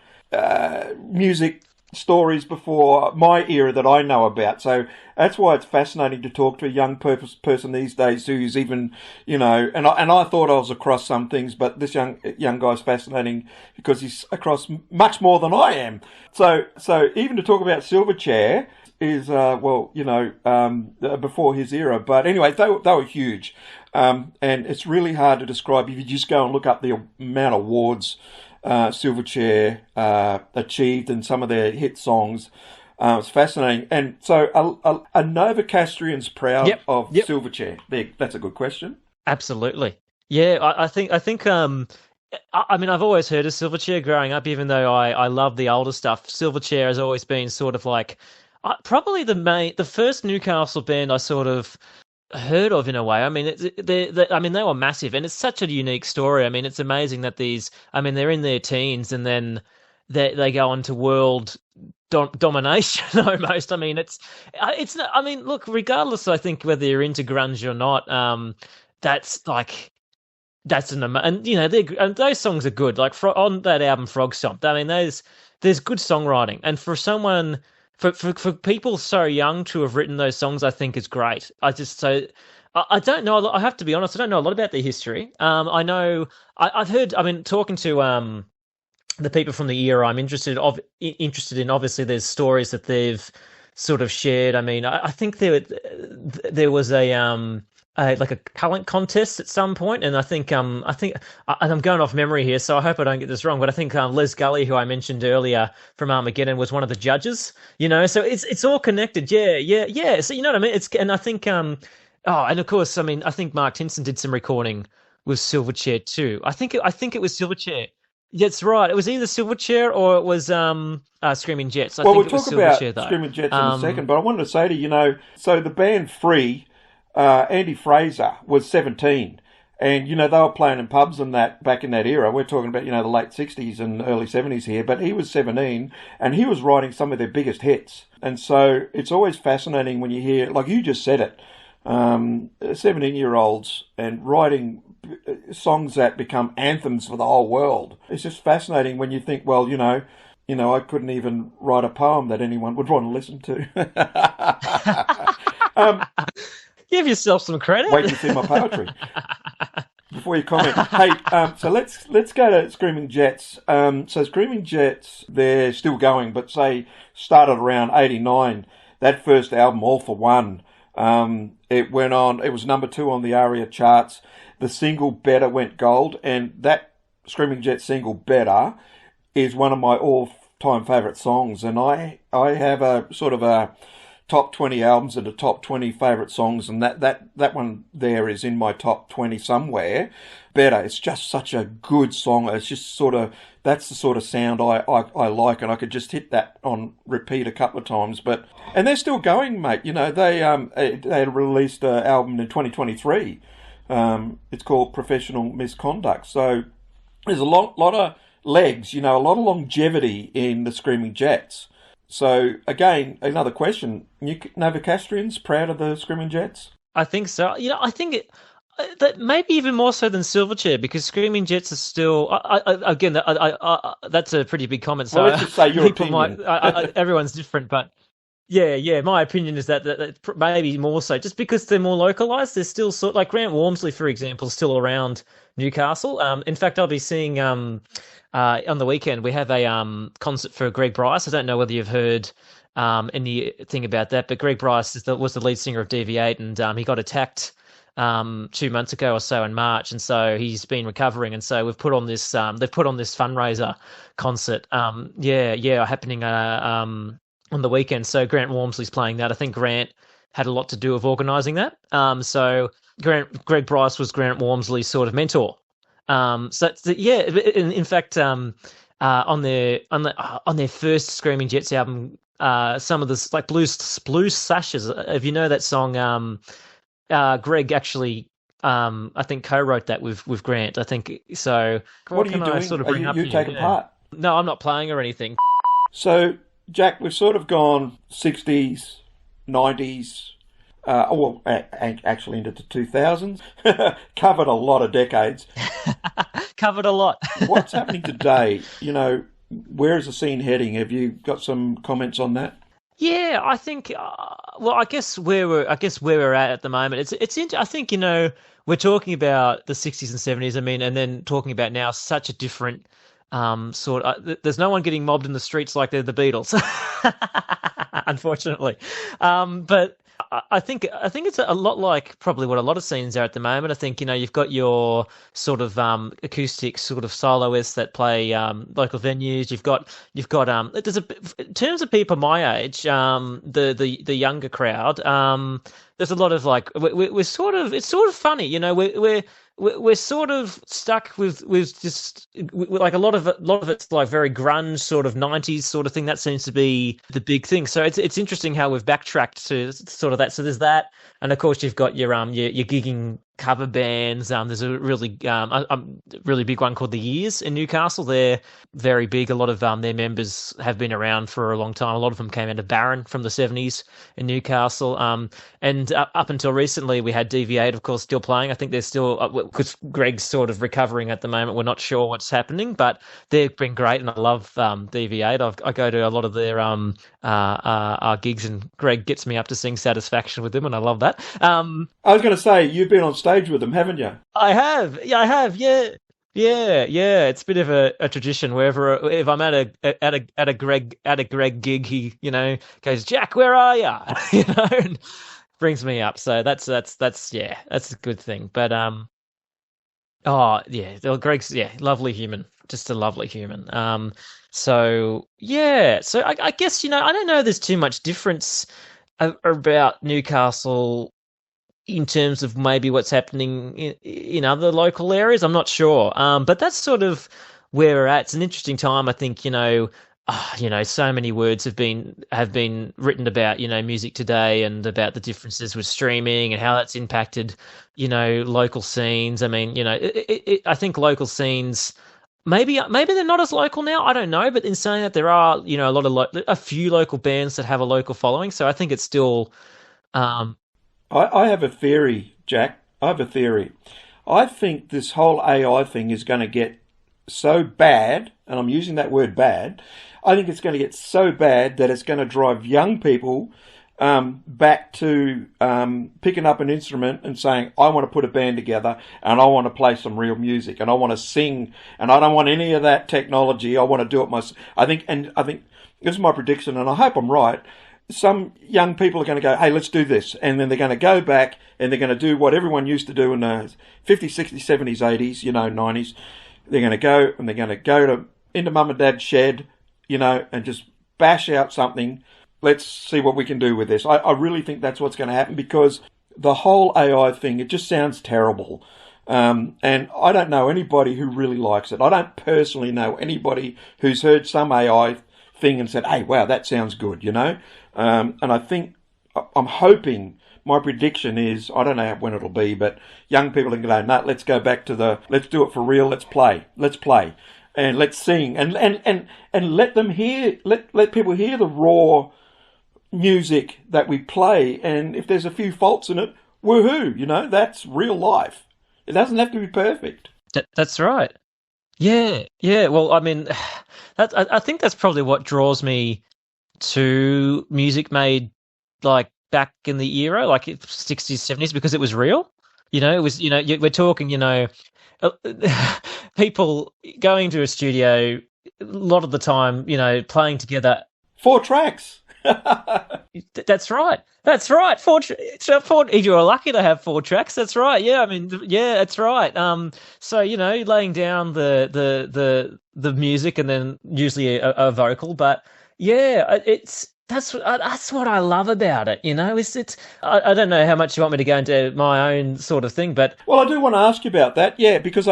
music stories before my era that I know about. So that's why it's fascinating to talk to a young person these days who's even, you know, and I thought I was across some things, but this young guy's fascinating because he's across much more than I am. So even to talk about Silverchair is, before his era. But anyway, they were huge. And it's really hard to describe if you just go and look up the amount of awards Silverchair achieved and some of their hit songs. It's fascinating. And so are Novocastrians proud of Silverchair? That's a good question. Absolutely. Yeah, I think I mean, I've always heard of Silverchair growing up, even though I love the older stuff. Silverchair has always been sort of like probably the first Newcastle band I sort of heard of in a way. I mean, they were massive, and it's such a unique story. I mean, it's amazing that they're in their teens, and then they go on to world domination almost. I mean, it's not. I mean, look, regardless, I think whether you're into grunge or not, that's and you know, and those songs are good. Like on that album, Frog Stomp. I mean, there's good songwriting, and for someone. For people so young to have written those songs, I think is great. I don't know. I have to be honest. I don't know a lot about their history. I know I've heard. I mean, talking to the people from the era, I'm interested in. Obviously, there's stories that they've sort of shared. I mean, I think there was like a talent contest at some point, and I think and I'm going off memory here, so I hope I don't get this wrong, but I think Les Gully, who I mentioned earlier from Armageddon, was one of the judges. You know, so it's all connected. Yeah. So you know what I mean? And I think and of course, I mean, I think Mark Tinson did some recording with Silverchair too. I think it was Silverchair. That's right. It was either Silverchair or it was Screaming Jets. We'll talk about Screaming Jets in a second, but I wanted to say to you, so the band Free. Andy Fraser was 17, and you know they were playing in pubs and that back in that era. We're talking about, you know, the late 60s and early 70s here, but he was 17 and he was writing some of their biggest hits. And so it's always fascinating when you hear, like you just said it, 17-year-olds and writing songs that become anthems for the whole world. It's just fascinating when you think, well, you know, I couldn't even write a poem that anyone would want to listen to. Give yourself some credit. Wait to see my poetry before you comment. Hey, so let's go to Screaming Jets. So Screaming Jets, they're still going, but say started around '89. That first album, All for One, it went on. It was number 2 on the ARIA charts. The single Better went gold, and that Screaming Jets single Better is one of my all-time favourite songs. And I have a sort of a top 20 albums and the top 20 favourite songs, and that one there is in my top 20 somewhere. Better, it's just such a good song. It's just sort of, that's the sort of sound I like, and I could just hit that on repeat a couple of times. And they're still going, mate. You know, they released an album in 2023. It's called Professional Misconduct. So there's a lot of legs, you know, a lot of longevity in the Screaming Jets. So, again, another question. Novocastrians proud of the Screaming Jets? I think so. You know, I think that maybe even more so than Silverchair, because Screaming Jets are still... that's a pretty big comment. So well, let's just say your opinion. Everyone's different, but... Yeah. My opinion is that maybe more so, just because they're more localized. They're still sort like Grant Walmsley, for example, is still around Newcastle. In fact, I'll be seeing on the weekend we have a concert for Greg Bryce. I don't know whether you've heard anything about that, but Greg Bryce was the lead singer of Deviate, and he got attacked 2 months ago or so in March, and so he's been recovering, and so we've put on this they've put on this fundraiser concert happening on the weekend. So Grant Walmsley's playing that. I think Grant had a lot to do with organising that. So Greg Bryce was Grant Walmsley's sort of mentor. In fact, on their first Screaming Jets album, some of the like blues sashes. If you know that song, Greg actually, I think co-wrote that with Grant. I think so. What are you doing? Sort of bring you taking part? No, I'm not playing or anything. So, Jack, we've sort of gone 60s, 90s, actually into the 2000s. Covered a lot of decades. Covered a lot. What's happening today? Where is the scene heading? Have you got some comments on that? Yeah, I think. I guess where we're at the moment, I think we're talking about the 60s and 70s. I mean, and then talking about now such a different there's no one getting mobbed in the streets like they're the Beatles, unfortunately. But I think it's a lot like probably what a lot of scenes are at the moment. I think you've got your sort of acoustic sort of soloists that play local venues. You've got in terms of people my age, the younger crowd. There's a lot of like we're sort of, it's sort of funny, we're sort of stuck with just like a lot of it's like very grunge sort of 90s sort of thing. That seems to be the big thing. So it's interesting how we've backtracked to sort of that. So there's that, and of course you've got your gigging cover bands. There's a really really big one called The Years in Newcastle. They're very big. A lot of their members have been around for a long time. A lot of them came out of Barron from the 70s in Newcastle. And up until recently, we had DV8, of course, still playing. I think they're still, because Greg's sort of recovering at the moment. We're not sure what's happening, but they've been great, and I love DV8. I go to a lot of their gigs, and Greg gets me up to sing Satisfaction with them, and I love that. I was going to say, you've been on stage with them, haven't you? I have. Yeah, I have. Yeah. It's a bit of a tradition. Wherever, if I'm at a Greg gig, he goes, "Jack, where are you?" And brings me up. So that's a good thing. But Greg's lovely human, just a lovely human. So I guess I don't know. There's too much difference about Newcastle in terms of maybe what's happening in other local areas. I'm not sure. But that's sort of where we're at. It's an interesting time. I think, so many words have been written about, music today, and about the differences with streaming and how that's impacted, local scenes. I mean, I think local scenes, maybe they're not as local now. I don't know. But in saying that, there are, a few local bands that have a local following. So I think it's still, I have a theory, Jack. I have a theory. I think this whole AI thing is going to get so bad, and I'm using that word bad, I think it's going to get so bad that it's going to drive young people back to picking up an instrument and saying, I want to put a band together, and I want to play some real music, and I want to sing, and I don't want any of that technology. I want to do it myself. I think this is my prediction, and I hope I'm right. Some young people are going to go, hey, let's do this. And then they're going to go back and they're going to do what everyone used to do in the 50s, 60s, 70s, 80s, 90s. They're going to go and they're going to go into mum and dad's shed, and just bash out something. Let's see what we can do with this. I really think that's what's going to happen, because the whole AI thing, it just sounds terrible. And I don't know anybody who really likes it. I don't personally know anybody who's heard some AI thing and said, hey, wow, that sounds good, And I think, I'm hoping, my prediction is, I don't know when it'll be, but young people are going to go, no, let's go back to let's do it for real, let's play, and let's sing, and let them hear, let people hear the raw music that we play, and if there's a few faults in it, woohoo, that's real life. It doesn't have to be perfect. That's right. Yeah. Well, I mean, I think that's probably what draws me to music made like back in the era, like 60s, 70s, because it was real. It was, we're talking, uh, people going to a studio a lot of the time, playing together. 4 tracks. That's right. That's right. Four. You were lucky to have 4 tracks. That's right. Yeah, I mean, yeah, that's right. So laying down the music and then usually a vocal, but yeah, that's what I love about it. It's I don't know how much you want me to go into my own sort of thing, but Well, I do want to ask you about that, yeah, because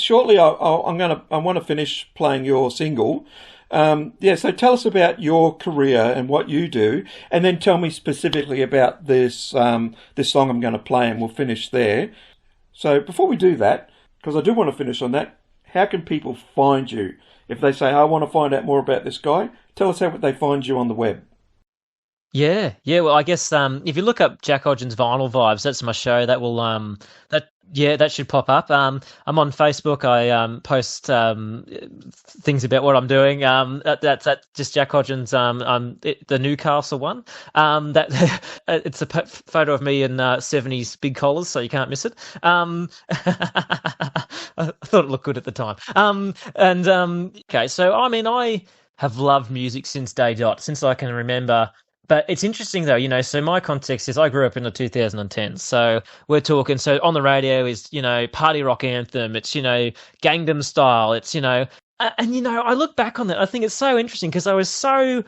shortly I want to finish playing your single. Yeah, so tell us about your career and what you do, and then tell me specifically about this song I'm going to play, and we'll finish there. So before we do that, because I do want to finish on that, how can people find you? If they say, I want to find out more about this guy, tell us how they find you on the web. yeah. Well, I guess if you look up Jack Hodgins Vinyl Vibes, that's my show. That will that should pop up. I'm on Facebook. I post things about what I'm doing. That's just Jack Hodgins. The Newcastle one. That it's a photo of me in '70s big collars, so you can't miss it. I thought it looked good at the time. Okay, so I mean, I have loved music since day dot, since I can remember. But it's interesting though, so my context is I grew up in the 2010s. So we're talking, so on the radio is, party rock anthem. It's, Gangnam Style. It's, and I look back on that. I think it's so interesting because I was so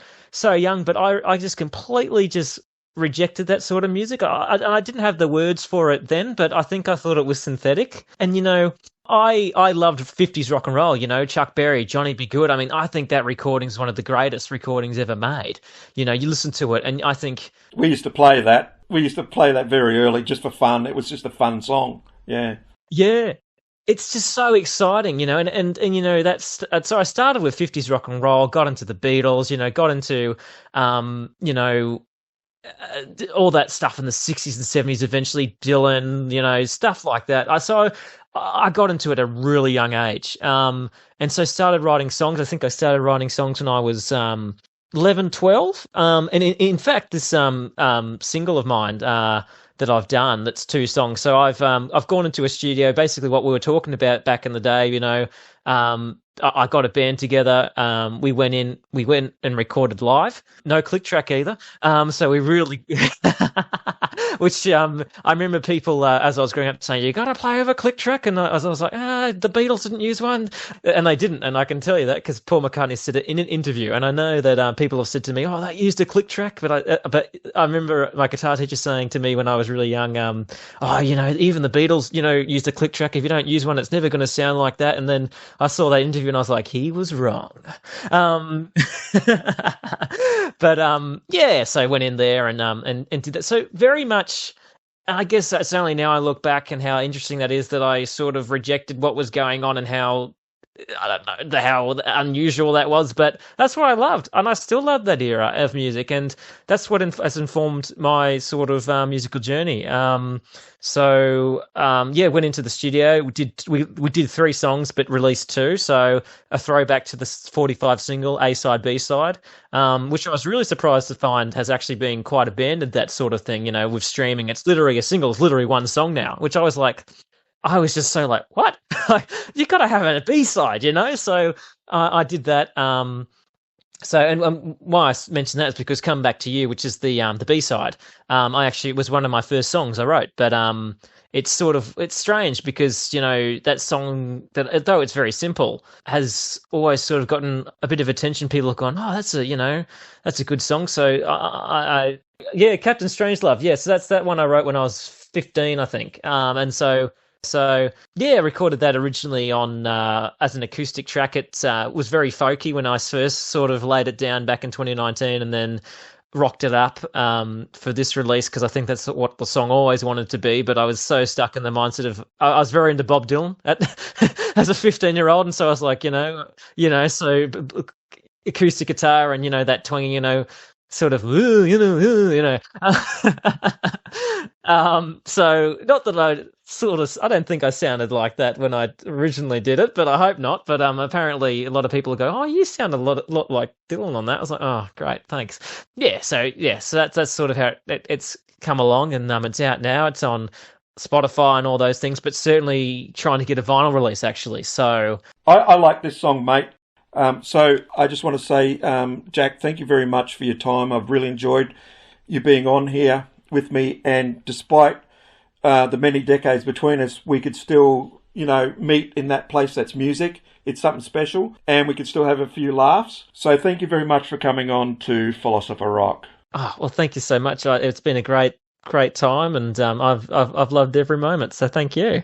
young, but I just completely just rejected that sort of music. I didn't have the words for it then, but I think I thought it was synthetic. And, I loved 50s rock and roll, Chuck Berry, Johnny B. Good. I mean, I think that recording is one of the greatest recordings ever made. You listen to it and I think... We used to play that. We used to play that very early just for fun. It was just a fun song. Yeah. Yeah. It's just so exciting, and that's so I started with 50s rock and roll, got into the Beatles, got into, all that stuff in the 60s and 70s, eventually Dylan, stuff like that. I got into it at a really young age. And so started writing songs. I think I started writing songs when I was 11, 12. And in fact, this single of mine that I've done, that's 2 songs. So I've gone into a studio, basically what we were talking about back in the day, I got a band together. We went and recorded live. No click track either. So we really, which I remember people as I was growing up saying, "You got to play over click track," and I was like, the Beatles didn't use one, and they didn't, and I can tell you that because Paul McCartney said it in an interview, and I know that people have said to me, "Oh, they used a click track," but I remember my guitar teacher saying to me when I was really young, even the Beatles, used a click track. If you don't use one, it's never going to sound like that. And then I saw that interview and I was like, he was wrong. But yeah, so I went in there and did that. So very much, I guess that's only now I look back and how interesting that is that I sort of rejected what was going on and how, I don't know how unusual that was, but that's what I loved, and I still love that era of music, and that's what has informed my sort of musical journey. Went into the studio. We did 3 songs, but released 2. So a throwback to the 45 single, A side, B side, which I was really surprised to find has actually been quite abandoned. That sort of thing, with streaming, it's literally a single, it's literally 1 song now, which I was just so like, what? You got to have a B-side, So I did that. Why I mentioned that is because Come Back to You, which is the B-side, it was one of my first songs I wrote. But it's strange because, that song, that though it's very simple, has always sort of gotten a bit of attention. People have gone, oh, that's a good song. So yeah, Captain Strangelove. Yeah, so that's that one I wrote when I was 15, I think. So yeah, recorded that originally on as an acoustic track. It was very folky when I first sort of laid it down back in 2019, and then rocked it up for this release because I think that's what the song always wanted to be. But I was so stuck in the mindset of I was very into Bob Dylan as a 15-year-old, and so I was like, so acoustic guitar and that twangy, sort of, "Ooh, you know. So not that I don't think I sounded like that when I originally did it, but I hope not. But apparently a lot of people go, "Oh, you sound a lot like Dylan on that." I was like, "Oh, great, thanks." So that's sort of how it's come along, and it's out now. It's on Spotify and all those things, but certainly trying to get a vinyl release actually. So I like this song, mate. So I just want to say, Jack, thank you very much for your time. I've really enjoyed you being on here with me, and despite the many decades between us, we could still, meet in that place that's music. It's something special, and we could still have a few laughs. So thank you very much for coming on to Philosopher Rock. Oh, well, thank you so much. It's been a great time, and I've loved every moment. So thank you.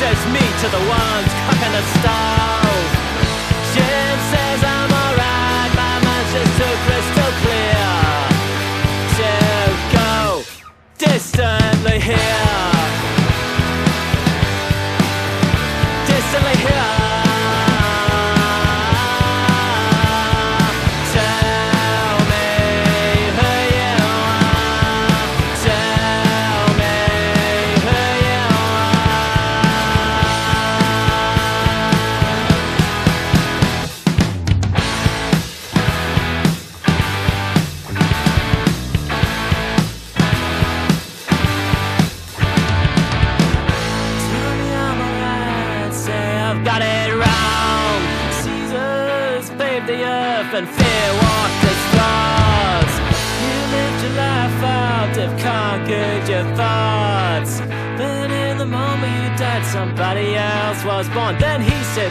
Says me to the ones cooking the stove. Jim says I'm alright, my mind's just too crystal clear to go distantly here. Distantly here. And fear walked its thoughts. You lived your life out, have conquered your thoughts. But in the moment you died, somebody else was born. Then he said,